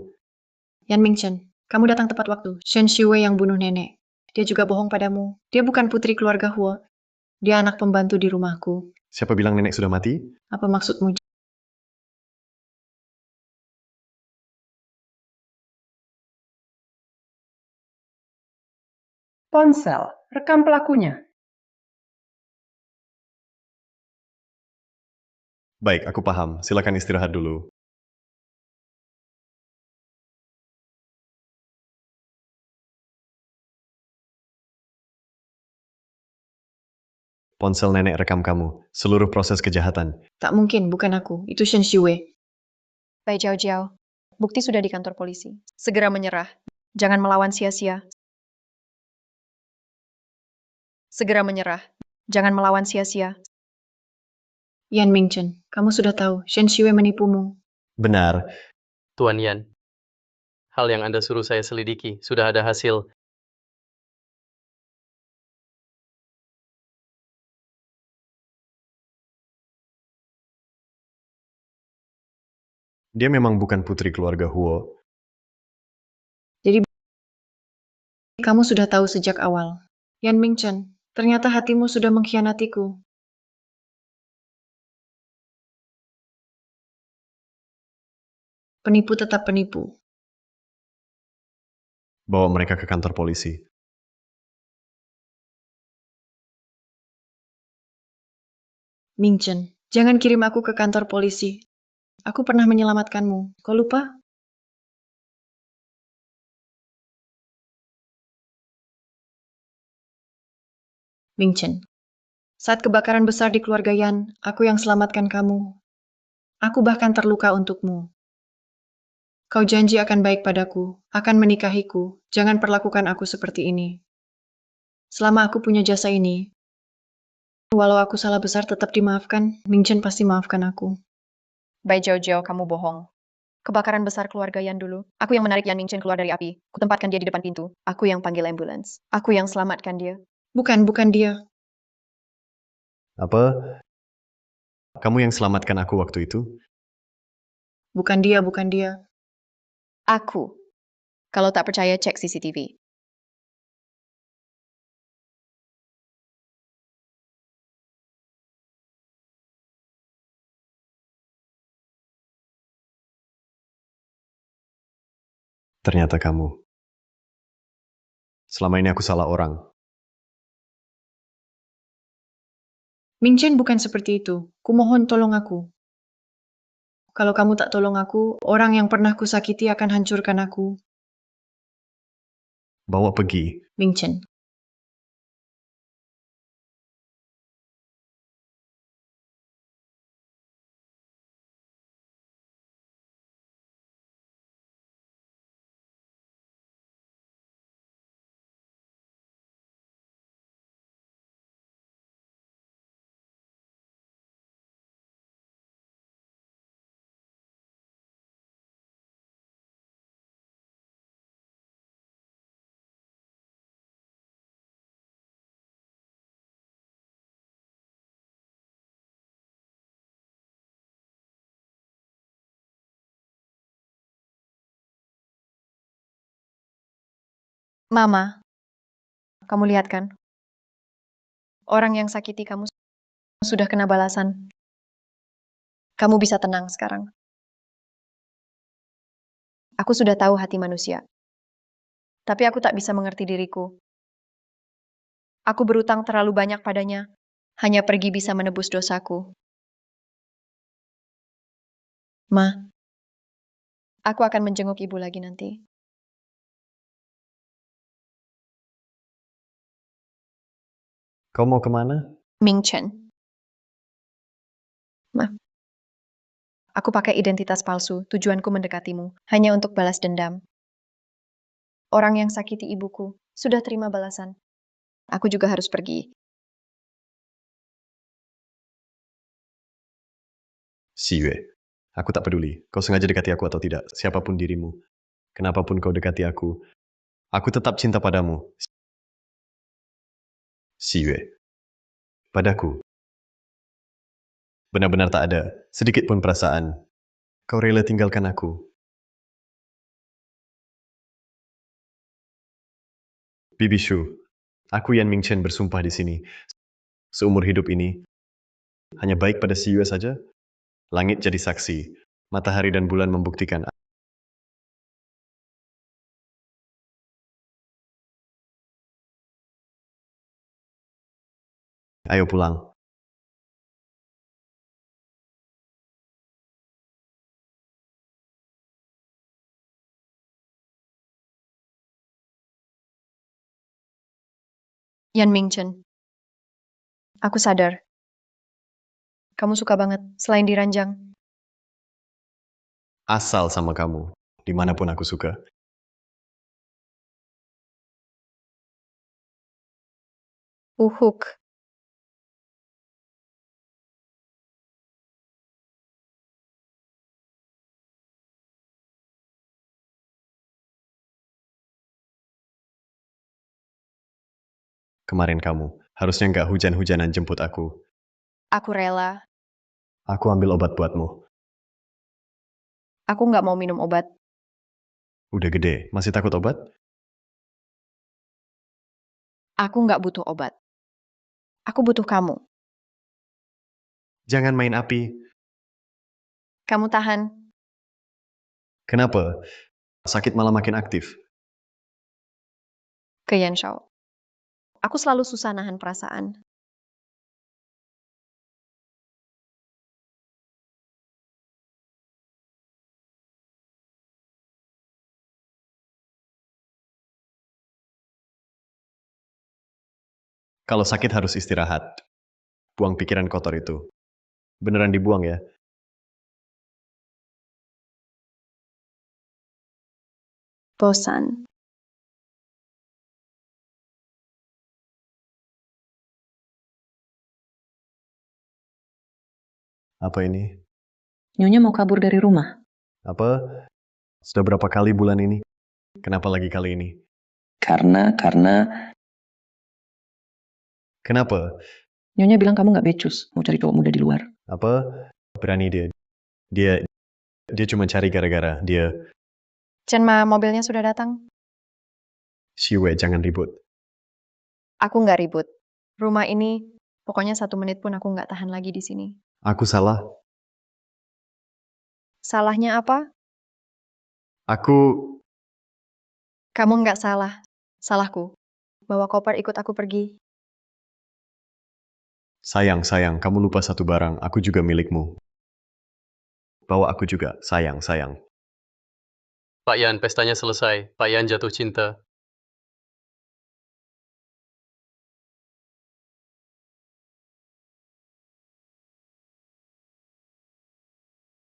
Yan Mingchen, kamu datang tepat waktu. Shen Shiwei yang bunuh nenek. Dia juga bohong padamu. Dia bukan putri keluarga Huo. Dia anak pembantu di rumahku. Siapa bilang nenek sudah mati? Apa maksudmu? Ponsel, rekam pelakunya. Baik, aku paham. Silakan istirahat dulu. Ponsel nenek rekam kamu. Seluruh proses kejahatan. Tak mungkin, bukan aku. Itu Shen Shiwei. Bai Jiao Jiao, bukti sudah di kantor polisi. Segera menyerah. Jangan melawan sia-sia. Segera menyerah. Jangan melawan sia-sia. Yan Mingchen, kamu sudah tahu. Shen Shiwei menipumu. Benar. Tuan Yan, hal yang Anda suruh saya selidiki sudah ada hasil. Dia memang bukan putri keluarga Huo. Jadi kamu sudah tahu sejak awal. Yan Mingchen, ternyata hatimu sudah mengkhianatiku. Penipu tetap penipu. Bawa mereka ke kantor polisi. Mingchen, jangan kirim aku ke kantor polisi. Aku pernah menyelamatkanmu. Kau lupa? Mingchen, saat kebakaran besar di keluarga Yan, aku yang selamatkan kamu. Aku bahkan terluka untukmu. Kau janji akan baik padaku, akan menikahiku. Jangan perlakukan aku seperti ini. Selama aku punya jasa ini, walau aku salah besar tetap dimaafkan, Mingchen pasti maafkan aku. Bai Jiao Jiao, kamu bohong. Kebakaran besar keluarga Yan dulu. Aku yang menarik Yan Mingchen keluar dari api. Kutempatkan dia di depan pintu. Aku yang panggil ambulans. Aku yang selamatkan dia. Bukan dia. Apa? Kamu yang selamatkan aku waktu itu? Bukan dia. Aku. Kalau tak percaya, cek CCTV. Ternyata kamu. Selama ini aku salah orang. Mingchen bukan seperti itu. Kumohon tolong aku. Kalau kamu tak tolong aku, orang yang pernah kusakiti akan hancurkan aku. Bawa pergi. Mingchen. Mama, kamu lihat kan? Orang yang sakiti kamu sudah kena balasan. Kamu bisa tenang sekarang. Aku sudah tahu hati manusia. Tapi aku tak bisa mengerti diriku. Aku berutang terlalu banyak padanya. Hanya pergi bisa menebus dosaku. Ma, aku akan menjenguk ibu lagi nanti. Kau mau kemana? Mingchen. Ma, aku pakai identitas palsu. Tujuanku mendekatimu. Hanya untuk balas dendam. Orang yang sakiti ibuku sudah terima balasan. Aku juga harus pergi. Siwe. Aku tak peduli. Kau sengaja dekati aku atau tidak. Siapapun dirimu. Kenapapun kau dekati aku tetap cinta padamu. Xiyue. Padaku. Benar-benar tak ada sedikit pun perasaan. Kau rela tinggalkan aku. Bibi Shu, aku Yan Mingchen bersumpah di sini. Seumur hidup ini, hanya baik pada Xiyue saja. Langit jadi saksi, matahari dan bulan membuktikan. Ayo pulang. Yan Mingchen. Aku sadar. Kamu suka banget, selain diranjang. Asal sama kamu, dimanapun aku suka. Uhuk. Kemarin kamu, harusnya nggak hujan-hujanan jemput aku. Aku rela. Aku ambil obat buatmu. Aku nggak mau minum obat. Udah gede, masih takut obat? Aku nggak butuh obat. Aku butuh kamu. Jangan main api. Kamu tahan. Kenapa? Sakit malah makin aktif. Ke Yan Shao. Aku selalu susah nahan perasaan. Kalau sakit harus istirahat. Buang pikiran kotor itu. Beneran dibuang ya? Bosan. Apa ini? Nyonya mau kabur dari rumah. Apa? Sudah berapa kali bulan ini? Kenapa lagi kali ini? Karena Kenapa? Nyonya bilang kamu nggak becus, mau cari cowok muda di luar. Apa? Berani dia. Dia cuma cari gara-gara. Dia... Chen Ma, mobilnya sudah datang. Xiyue, jangan ribut. Aku nggak ribut. Rumah ini, pokoknya 1 menit pun aku nggak tahan lagi di sini. Aku salah. Salahnya apa? Aku... Kamu nggak salah. Salahku. Bawa koper ikut aku pergi. Sayang, kamu lupa satu barang. Aku juga milikmu. Bawa aku juga. Sayang. Pak Yan, pestanya selesai. Pak Yan jatuh cinta.